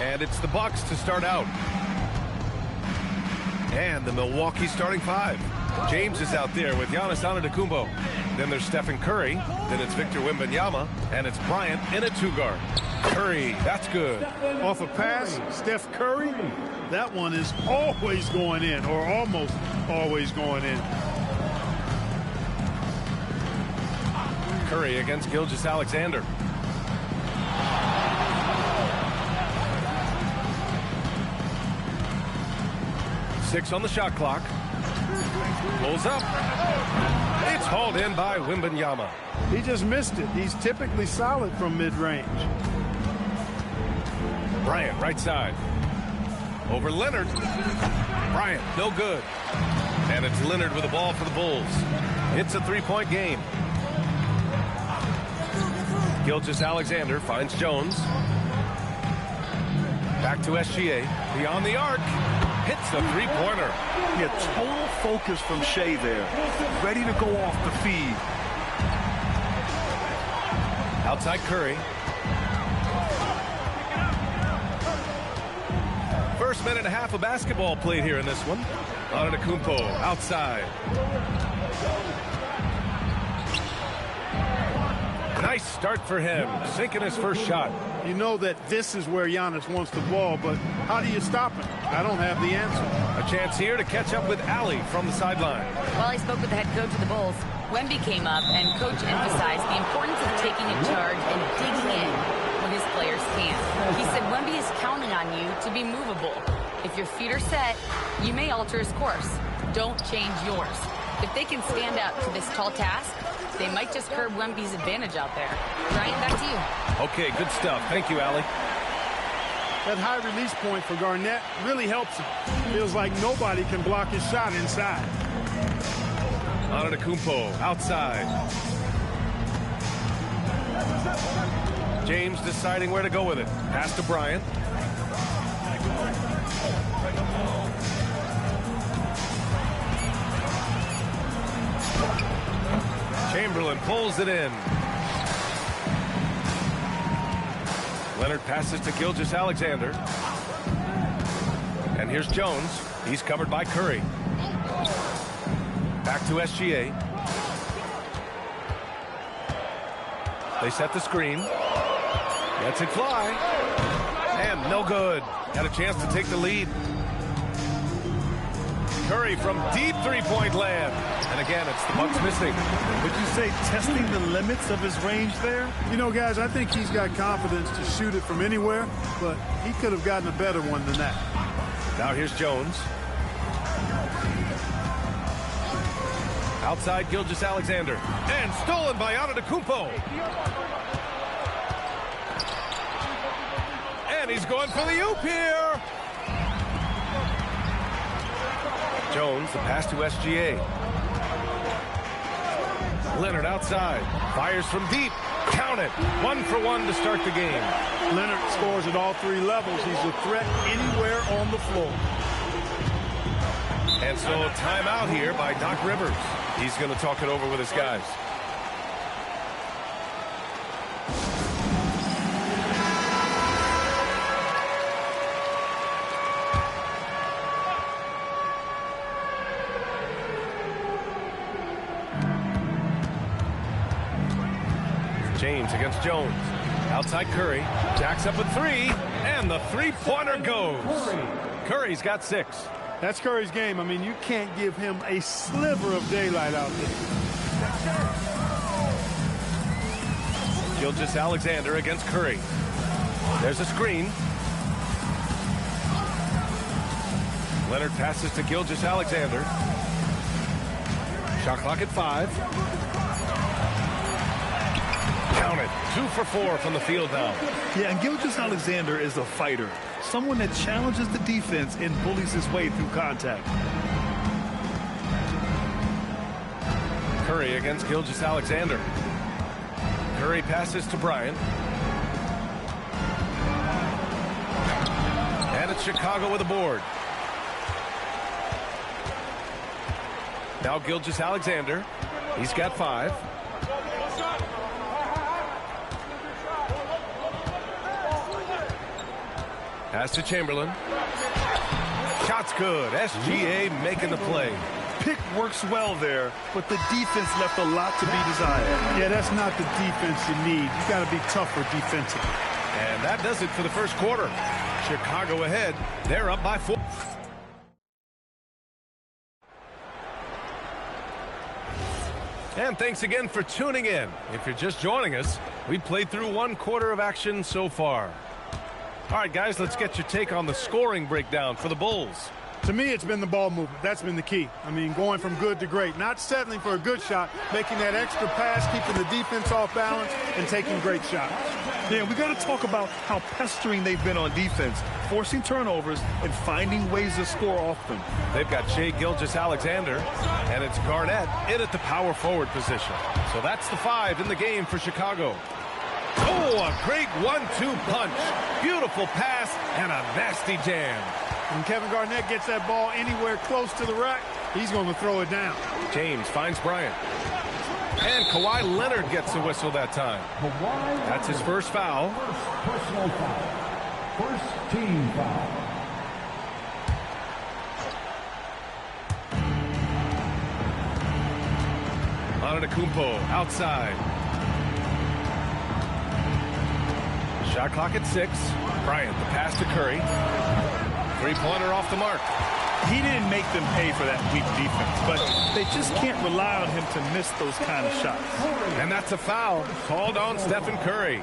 And it's the Bucks to start out. And the Milwaukee starting five. James is out there with Giannis Antetokounmpo. Then there's Stephen Curry. Then it's Victor Wembanyama. And it's Bryant in a two-guard. Curry, that's good. Off a pass, Steph Curry, that one is always going in, or almost always going in. Curry against Gilgeous-Alexander. Six on the shot clock. Pulls up. It's hauled in by Wembanyama. He just missed it. He's typically solid from mid-range. Bryant, right side. Over Leonard. Bryant, no good. And it's Leonard with the ball for the Bulls. It's a three-point game. Gilgeous-Alexander finds Jones. Back to SGA. Beyond the arc. Hits the three-pointer. Yeah, total focus from Shea there. Ready to go off the feed. Outside Curry. First minute and a half of basketball played here in this one. Antetokounmpo outside. Nice start for him, sinking his first shot. You know that this is where Giannis wants the ball, but how do you stop him? I don't have the answer. A chance here to catch up with Allie from the sideline. While I spoke with the head coach of the Bulls, Wemby came up and coach emphasized the importance of taking a charge and digging in when his players can't. He said Wemby is counting on you to be movable. If your feet are set, you may alter his course. Don't change yours. If they can stand up to this tall task, they might just curb Wemby's advantage out there. Ryan, back to you. Okay, good stuff. Thank you, Allie. That high release point for Garnett really helps him. Feels like nobody can block his shot inside. Antetokounmpo outside. James deciding where to go with it. Pass to Bryant. Chamberlain pulls it in. Leonard passes to Gilgeous-Alexander. And here's Jones. He's covered by Curry. Back to SGA. They set the screen. Lets it fly. And no good. Had a chance to take the lead. Curry from deep three-point land. And again, it's the Bucks missing. Would you say testing the limits of his range there? You know, guys, I think he's got confidence to shoot it from anywhere, but he could have gotten a better one than that. Now here's Jones. Outside Gilgeous-Alexander. And stolen by Antetokounmpo. And he's going for the oop here. Jones, the pass to SGA. Leonard outside. Fires from deep. Count it. 1 for 1 to start the game. Leonard scores at all three levels. He's a threat anywhere on the floor. And so a timeout here by Doc Rivers. He's going to talk it over with his guys. James against Jones. Outside Curry. Jacks up a three. And the three-pointer goes. Curry's got 6. That's Curry's game. I mean, you can't give him a sliver of daylight out there. Gilgeous-Alexander against Curry. There's a screen. Leonard passes to Gilgeous-Alexander. Shot clock at 5. Count it. 2 for 4 from the field now. Yeah, and Gilgeous-Alexander is a fighter. Someone that challenges the defense and bullies his way through contact. Curry against Gilgeous-Alexander. Curry passes to Bryant. And it's Chicago with a board. Now Gilgeous-Alexander. He's got 5. Pass to Chamberlain. Shot's good. SGA making the play. Pick works well there, but the defense left a lot to be desired. Yeah, that's not the defense you need. You got to be tougher defensively. And that does it for the first quarter. Chicago ahead. They're up by 4. And thanks again for tuning in. If you're just joining us, we played through 1 quarter of action so far. All right, guys, let's get your take on the scoring breakdown for the Bulls. To me, it's been the ball movement. That's been the key. I mean, going from good to great. Not settling for a good shot, making that extra pass, keeping the defense off balance, and taking great shots. Yeah, we got to talk about how pestering they've been on defense, forcing turnovers and finding ways to score off them. They've got Shai Gilgeous-Alexander, and it's Garnett in at the power forward position. So that's the 5 in the game for Chicago. Oh, a great 1-2 punch. Beautiful pass and a nasty jam. When Kevin Garnett gets that ball anywhere close to the rack, he's going to throw it down. James finds Bryant. And Kawhi Leonard gets the whistle that time. That's his first foul. Personal foul. First team foul. Antetokounmpo outside. Shot clock at 6. Bryant, the pass to Curry. 3-pointer off the mark. He didn't make them pay for that weak defense, but they just can't rely on him to miss those kind of shots. And that's a foul called on Stephen Curry.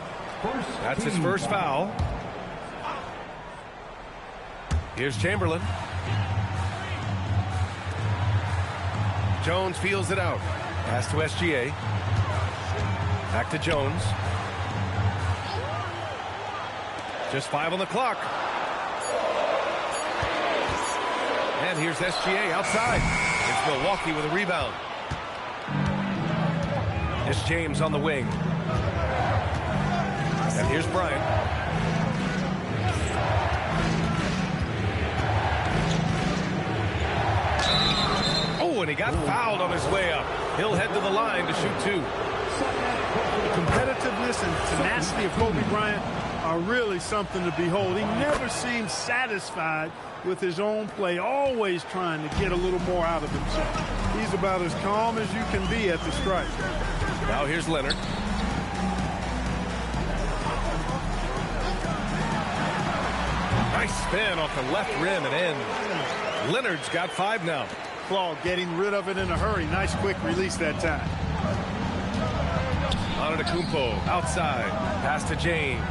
That's his first foul. Here's Chamberlain. Jones feels it out. Pass to SGA. Back to Jones. Just 5 on the clock. And here's SGA outside. It's Milwaukee with a rebound. It's James on the wing. And here's Bryant. Oh, and he got fouled on his way up. He'll head to the line to shoot 2. The competitiveness and tenacity of Kobe Bryant are really something to behold. He never seems satisfied with his own play, always trying to get a little more out of himself. He's about as calm as you can be at the stripe. Now here's Leonard. Nice spin off the left rim and in. Leonard's got 5 now. Claw getting rid of it in a hurry. Nice quick release that time. Antetokounmpo outside. Pass to James.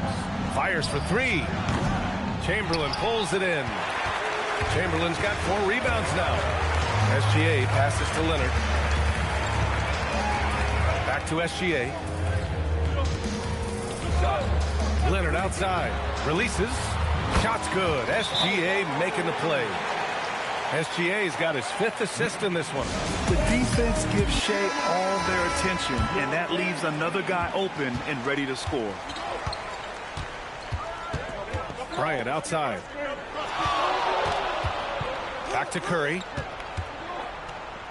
Fires for 3. Chamberlain pulls it in. Chamberlain's got 4 rebounds now. SGA passes to Leonard. Back to SGA. Leonard outside. Releases. Shot's good. SGA making the play. SGA's got his 5th assist in this one. The defense gives Shai all their attention, and that leaves another guy open and ready to score. Bryant outside. Back to Curry.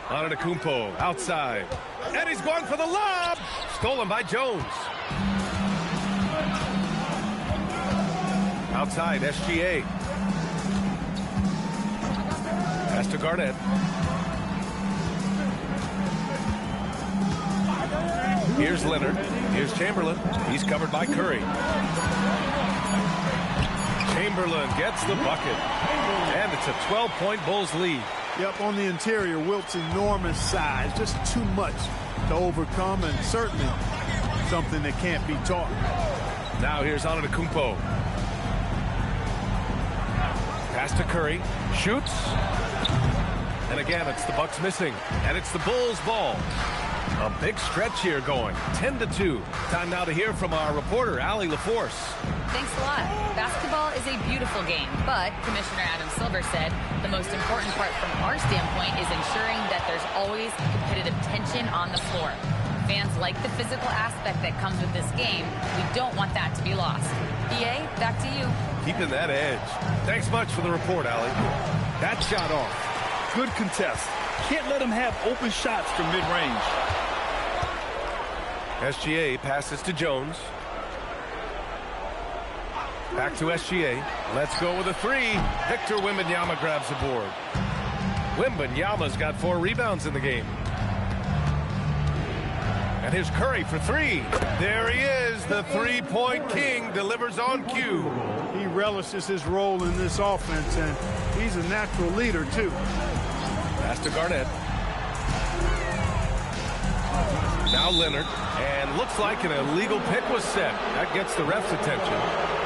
Antetokounmpo outside. And he's going for the lob. Stolen by Jones. Outside, SGA. Pass to Garnett. Here's Leonard. Here's Chamberlain. He's covered by Curry. Chamberlain gets the bucket. And it's a 12-point Bulls lead. Yep, on the interior, Wilt's enormous size. Just too much to overcome, and certainly something that can't be taught. Now here's Antetokounmpo. Pass to Curry. Shoots. And again, it's the Bucks missing. And it's the Bulls' ball. A big stretch here going. 10-2. Time now to hear from our reporter, Allie LaForce. Thanks a lot. Basketball is a beautiful game, but Commissioner Adam Silver said the most important part from our standpoint is ensuring that there's always competitive tension on the floor. Fans like the physical aspect that comes with this game. We don't want that to be lost. EA, back to you. Keeping that edge. Thanks much for the report, Allie. That shot off. Good contest. Can't let him have open shots from mid-range. SGA passes to Jones. Back to SGA. Let's go with a three. Victor Wembanyama grabs the board. Wembanyama's got 4 rebounds in the game. And here's Curry for 3. There he is, the three-point king, delivers on cue. He relishes his role in this offense, and he's a natural leader, too. Pass to Garnett. Now Leonard, and looks like an illegal pick was set. That gets the ref's attention.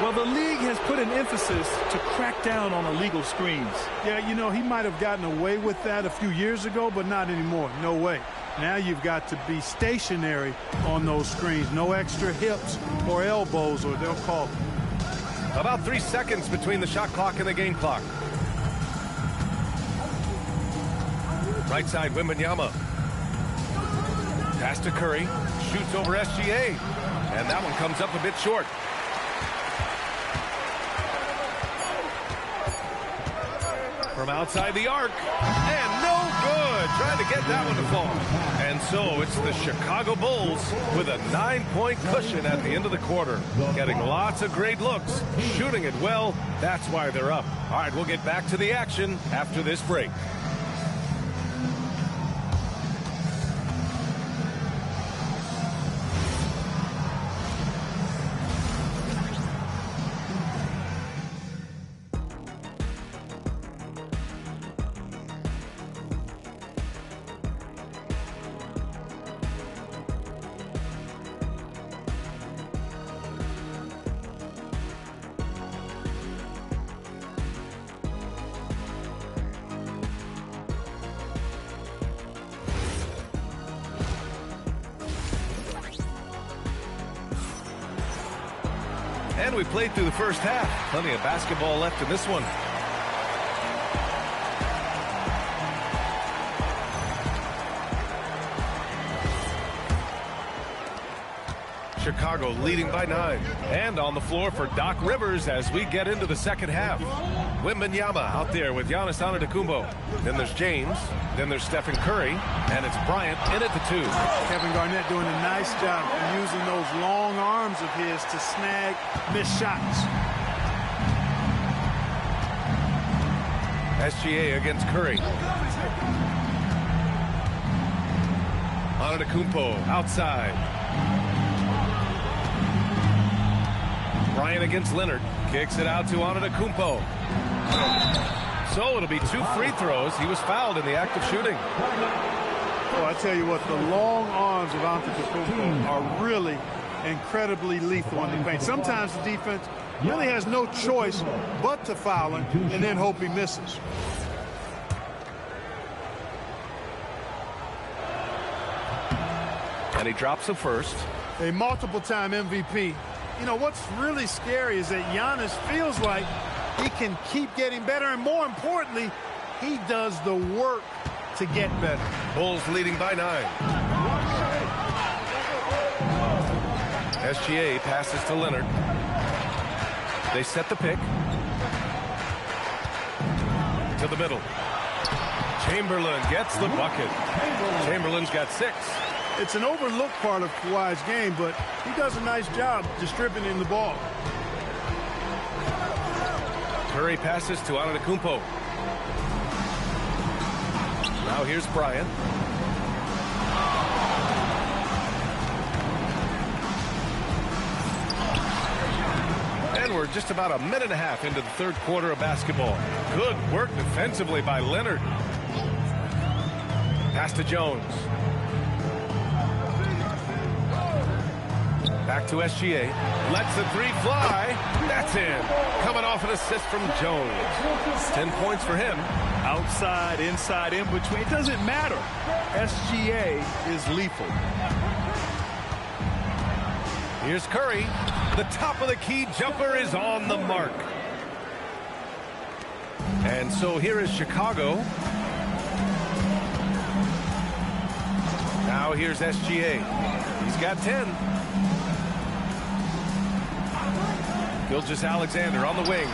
Well, the league has put an emphasis to crack down on illegal screens. Yeah, you know, he might have gotten away with that a few years ago, but not anymore. No way. Now you've got to be stationary on those screens. No extra hips or elbows, or they'll call it. About 3 seconds between the shot clock and the game clock. Right side, Wembanyama. Pass to Curry. Shoots over SGA. And that one comes up a bit short. From outside the arc. And no good. Trying to get that one to fall. And so it's the Chicago Bulls with a 9-point cushion at the end of the quarter. Getting lots of great looks. Shooting it well. That's why they're up. All right, we'll get back to the action after this break. And we played through the first half. Plenty of basketball left in this one. Chicago leading by 9. And on the floor for Doc Rivers as we get into the second half. Wembanyama out there with Giannis Antetokounmpo. Then there's James. Then there's Stephen Curry. And it's Bryant in at the 2. Kevin Garnett doing a nice job of using those long arms of his to snag missed shots. SGA against Curry. Antetokounmpo outside. Bryant against Leonard. Kicks it out to Antetokounmpo. So it'll be 2 free throws. He was fouled in the act of shooting. Oh, I tell you what, the long arms of Antetokounmpo are really incredibly lethal in the paint. Sometimes the defense really has no choice but to foul him and then hope he misses. And he drops the first. A multiple-time MVP. You know, what's really scary is that Giannis feels like he can keep getting better, and more importantly, he does the work to get better. Bulls leading by 9. SGA passes to Leonard. They set the pick. To the middle. Chamberlain gets the bucket. Chamberlain's got 6. It's an overlooked part of Kawhi's game, but he does a nice job distributing the ball. Curry passes to Antetokounmpo. Now here's Bryant. And we're just about a minute and a half into the third quarter of basketball. Good work defensively by Leonard. Pass to Jones. Back to SGA. Lets the 3 fly. That's in. Coming off an assist from Jones. 10 points for him. Outside, inside, in between. It doesn't matter. SGA is lethal. Here's Curry. The top of the key jumper is on the mark. And so here is Chicago. Now here's SGA. He's got 10. Gilgeous-Alexander on the wing.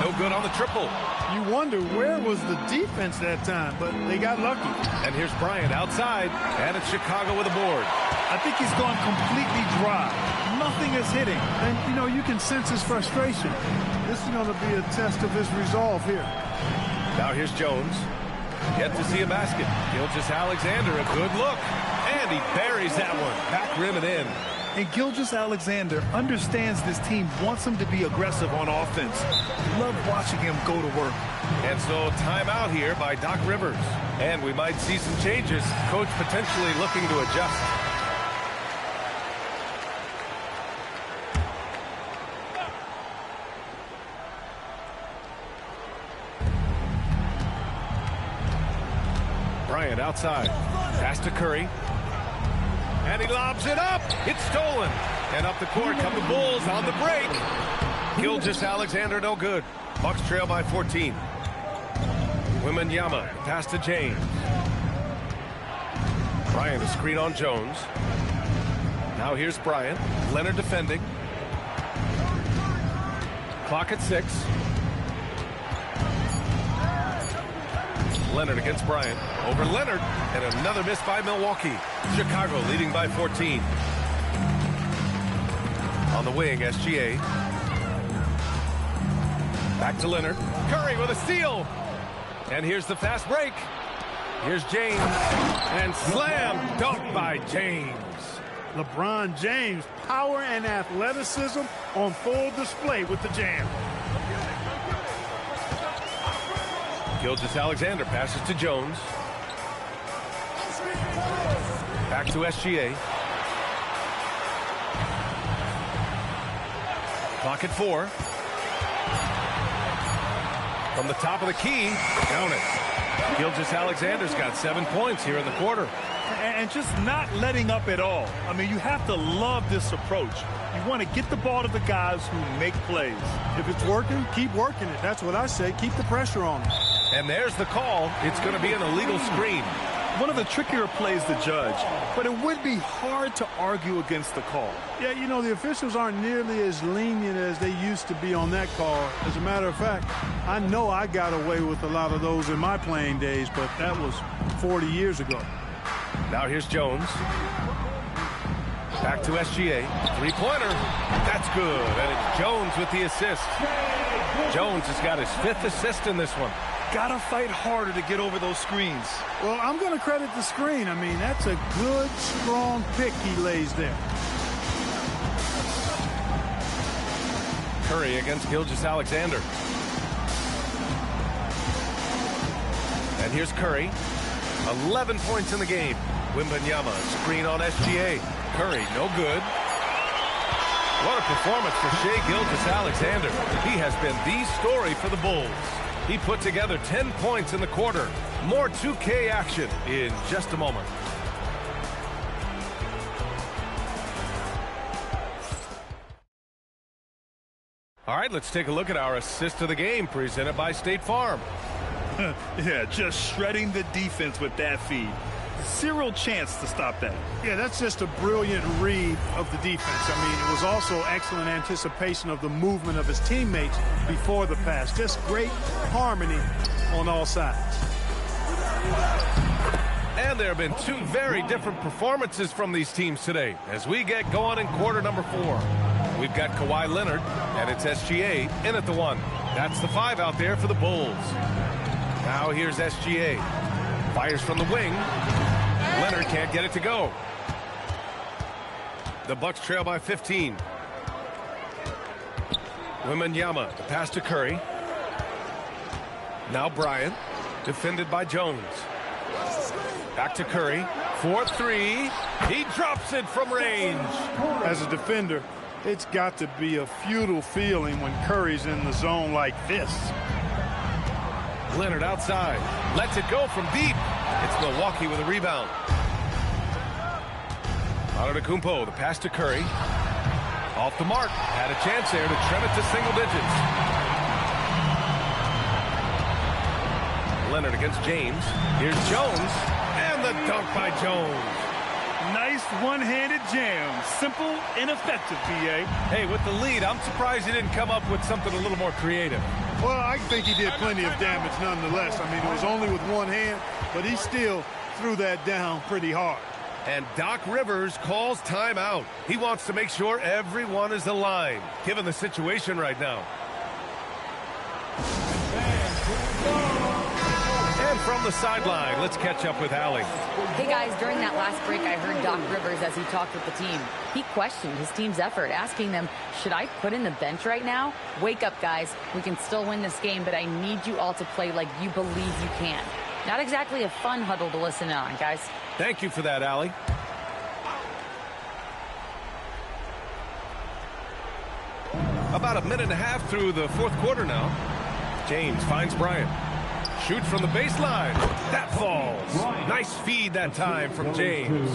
No good on the triple. You wonder where was the defense that time, but they got lucky. And here's Bryant outside, and it's Chicago with a board. I think he's gone completely dry. Nothing is hitting. And, you know, you can sense his frustration. This is going to be a test of his resolve here. Now here's Jones. Yet to see a basket. Gilgeous-Alexander, a good look. And he buries that one. Back rim and in. And Gilgeous-Alexander understands this team wants him to be aggressive on offense. Love watching him go to work. And so timeout here by Doc Rivers. And we might see some changes. Coach potentially looking to adjust. Bryant outside. Pass to Curry. And he lobs it up. It's stolen. And up the court come the Bulls on the break. Gilgeous-Alexander no good. Bucks trail by 14. Wembanyama, pass to James. Bryant a screen on Jones. Now here's Bryant. Leonard defending. Clock at 6. Leonard against Bryant. Over Leonard. And another miss by Milwaukee. Chicago leading by 14. On the wing, SGA. Back to Leonard. Curry with a steal. And here's the fast break. Here's James. And slam dunk by James. LeBron James, power and athleticism on full display with the jam. Gilgeous-Alexander passes to Jones. Back to SGA. Clock at 4. From the top of the key, count it. Gilgeous-Alexander's got 7 points here in the quarter. And just not letting up at all. I mean, you have to love this approach. You want to get the ball to the guys who make plays. If it's working, keep working it. That's what I say. Keep the pressure on him. And there's the call. It's going to be an illegal screen. One of the trickier plays to judge, but it would be hard to argue against the call. Yeah, you know, the officials aren't nearly as lenient as they used to be on that call. As a matter of fact, I know I got away with a lot of those in my playing days, but that was 40 years ago. Now here's Jones. Back to SGA. Three-pointer. That's good. And it's Jones with the assist. Jones has got his 5th assist in this one. Gotta fight harder to get over those screens. Well, I'm going to credit the screen. I mean, that's a good, strong pick he lays there. Curry against Gilgeous-Alexander. And here's Curry. 11 points in the game. Wembanyama, screen on SGA. Curry, no good. What a performance for Shai Gilgeous-Alexander. He has been the story for the Bulls. He put together 10 points in the quarter. More 2K action in just a moment. All right, let's take a look at our assist of the game presented by State Farm. Yeah, just shredding the defense with that feed. Zero chance to stop that. Yeah, that's just a brilliant read of the defense. I mean, it was also excellent anticipation of the movement of his teammates before the pass. Just great harmony on all sides. And there have been 2 very different performances from these teams today as we get going in quarter number 4. We've got Kawhi Leonard, and it's SGA in at the 1. That's the 5 out there for the Bulls. Now here's SGA. Fires from the wing. Leonard can't get it to go. The Bucks trail by 15. Wembanyama, the pass to Curry. Now Bryant, defended by Jones. Back to Curry. 4-3. He drops it from range. As a defender, it's got to be a futile feeling when Curry's in the zone like this. Leonard outside. Lets it go from deep. It's Milwaukee with a rebound. Antetokounmpo, the pass to Curry. Off the mark. Had a chance there to trim it to single digits. Leonard against James. Here's Jones. And the dunk by Jones. Nice one-handed jam. Simple and effective, B.A. Hey, with the lead, I'm surprised he didn't come up with something a little more creative. Well, I think he did plenty of damage nonetheless. I mean, it was only with one hand, but he still threw that down pretty hard. And Doc Rivers calls timeout. He wants to make sure everyone is aligned, given the situation right now. And from the sideline, let's catch up with Allie. Hey guys, during that last break, I heard Doc Rivers as he talked with the team. He questioned his team's effort, asking them, should I put in the bench right now? Wake up, guys. We can still win this game, but I need you all to play like you believe you can. Not exactly a fun huddle to listen on, guys. Thank you for that, Allie. About a minute and a half through the fourth quarter now. James finds Bryant. Shoots from the baseline. That falls. Nice feed that time from James.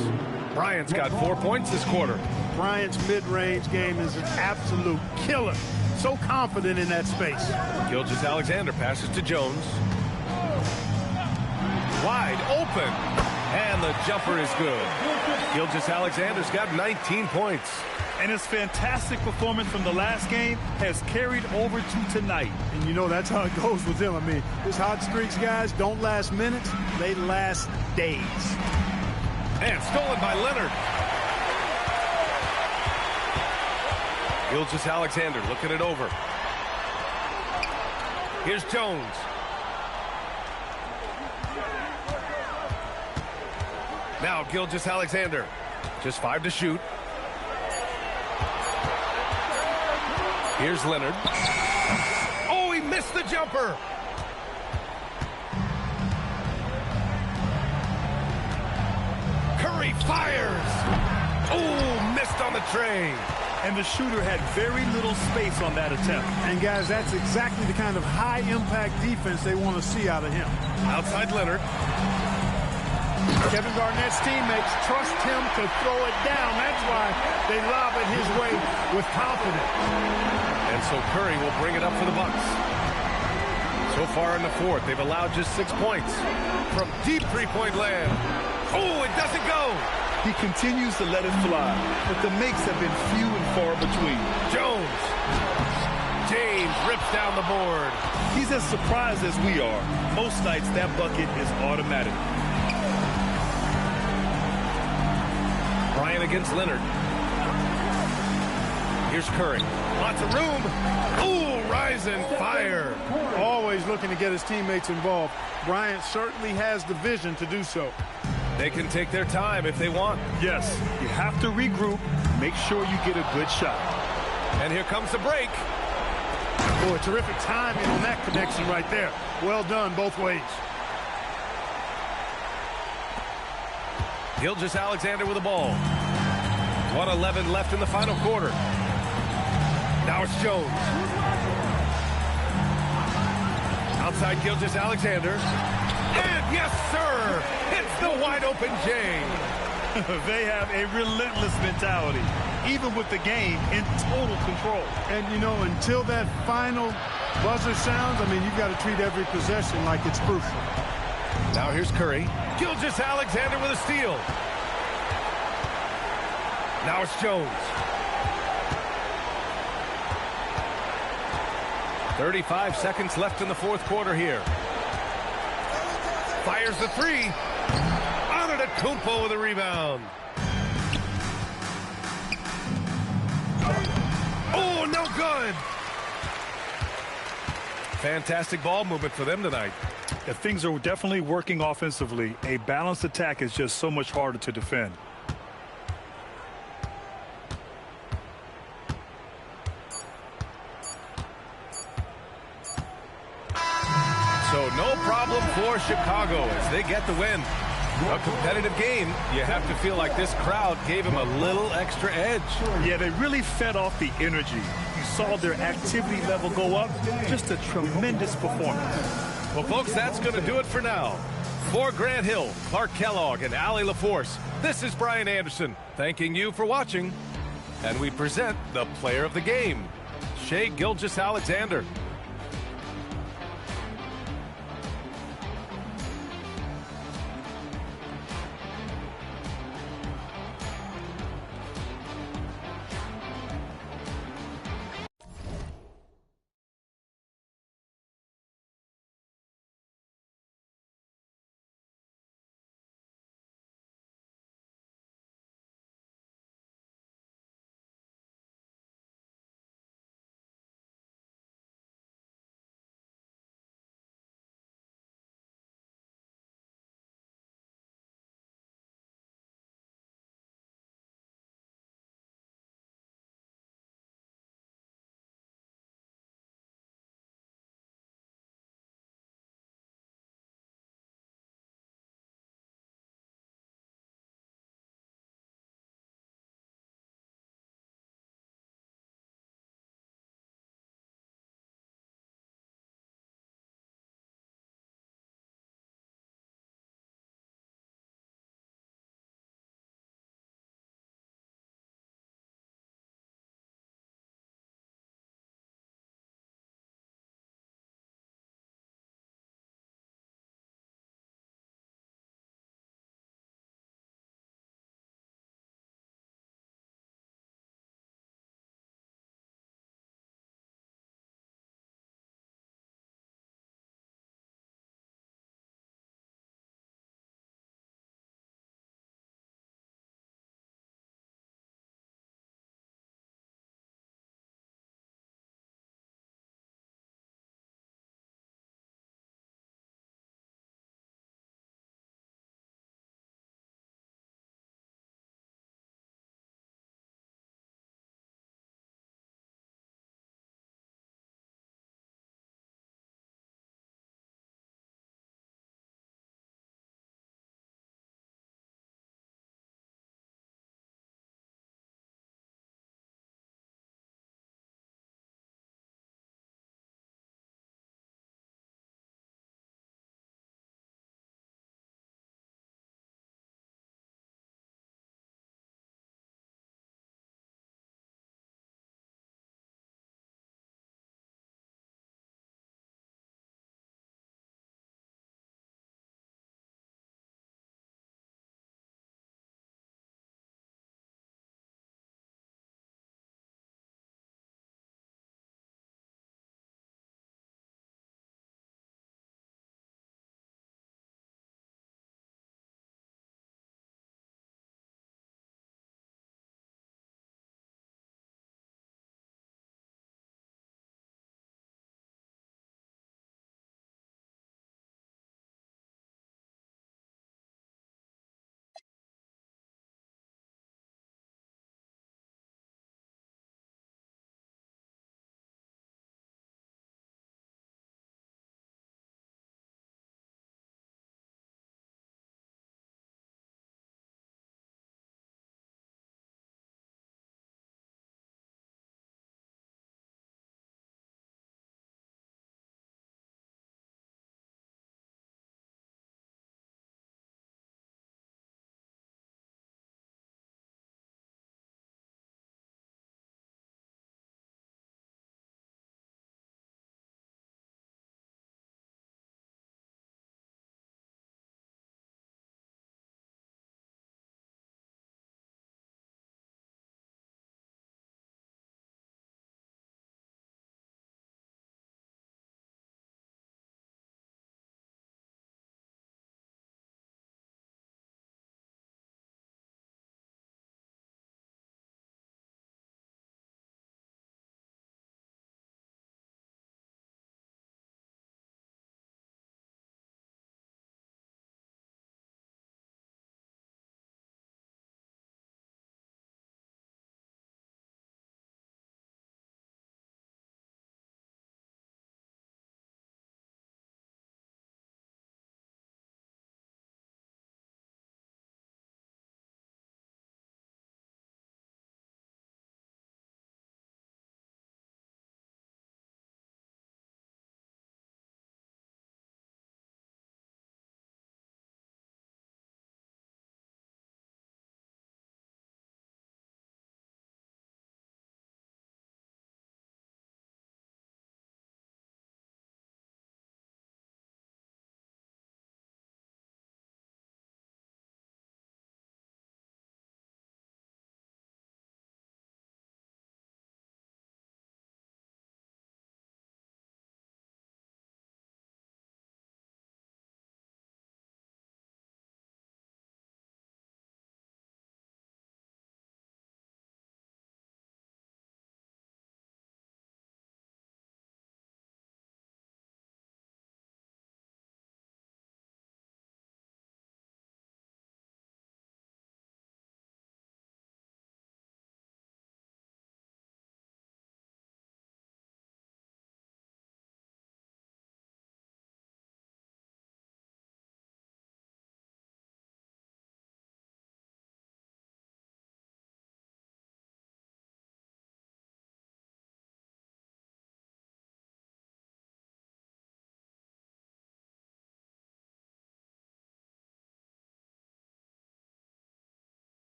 Bryant's got 4 points this quarter. Bryant's mid-range game is an absolute killer. So confident in that space. Gilgeous-Alexander passes to Jones. Wide open. And the jumper is good. Gilgeous-Alexander's got 19 points. And his fantastic performance from the last game has carried over to tonight. And you know that's how it goes with him. I mean, his hot streaks, guys, don't last minutes. They last days. And stolen by Leonard. Gilgeous-Alexander looking it over. Here's Jones. Now Gilgeous-Alexander. Just 5 to shoot. Here's Leonard. Oh, he missed the jumper. Curry fires. Oh, missed on the tray. And the shooter had very little space on that attempt. And, guys, that's exactly the kind of high-impact defense they want to see out of him. Outside Leonard. Kevin Garnett's teammates trust him to throw it down. That's why they lob it his way with confidence. And so Curry will bring it up for the Bucks. So far in the fourth, they've allowed just 6 points from deep three-point land. Oh, it doesn't go. He continues to let it fly, but the makes have been few and far between. Jones. James rips down the board. He's as surprised as we are. Most nights, that bucket is automatic. Bryant against Leonard. Here's Curry. Lots of room. Ooh, rise and fire. Always looking to get his teammates involved. Bryant certainly has the vision to do so. They can take their time if they want. Yes, you have to regroup. Make sure you get a good shot. And here comes the break. Boy, terrific timing on that connection right there. Well done both ways. Gilgeous-Alexander with the ball. 1:11 left in the final quarter. Now it's Jones. Outside Gilgeous-Alexander. And yes, sir! It's the wide-open J. They have a relentless mentality, even with the game in total control. And, you know, until that final buzzer sounds, I mean, you've got to treat every possession like it's crucial. Now here's Curry. Gilgeous-Alexander with a steal. Now it's Jones. 35 seconds left in the fourth quarter here. Fires the three. Antetokounmpo with a rebound. Oh, no good. Fantastic ball movement for them tonight. If things are definitely working offensively, a balanced attack is just so much harder to defend. So no problem for Chicago as they get the win. A competitive game. You have to feel like this crowd gave them a little extra edge. Yeah, they really fed off the energy. You saw their activity level go up. Just a tremendous performance. Well, folks, that's going to do it for now. For Grant Hill, Clark Kellogg, and Allie LaForce, this is Brian Anderson thanking you for watching. And we present the player of the game, Shai Gilgeous-Alexander.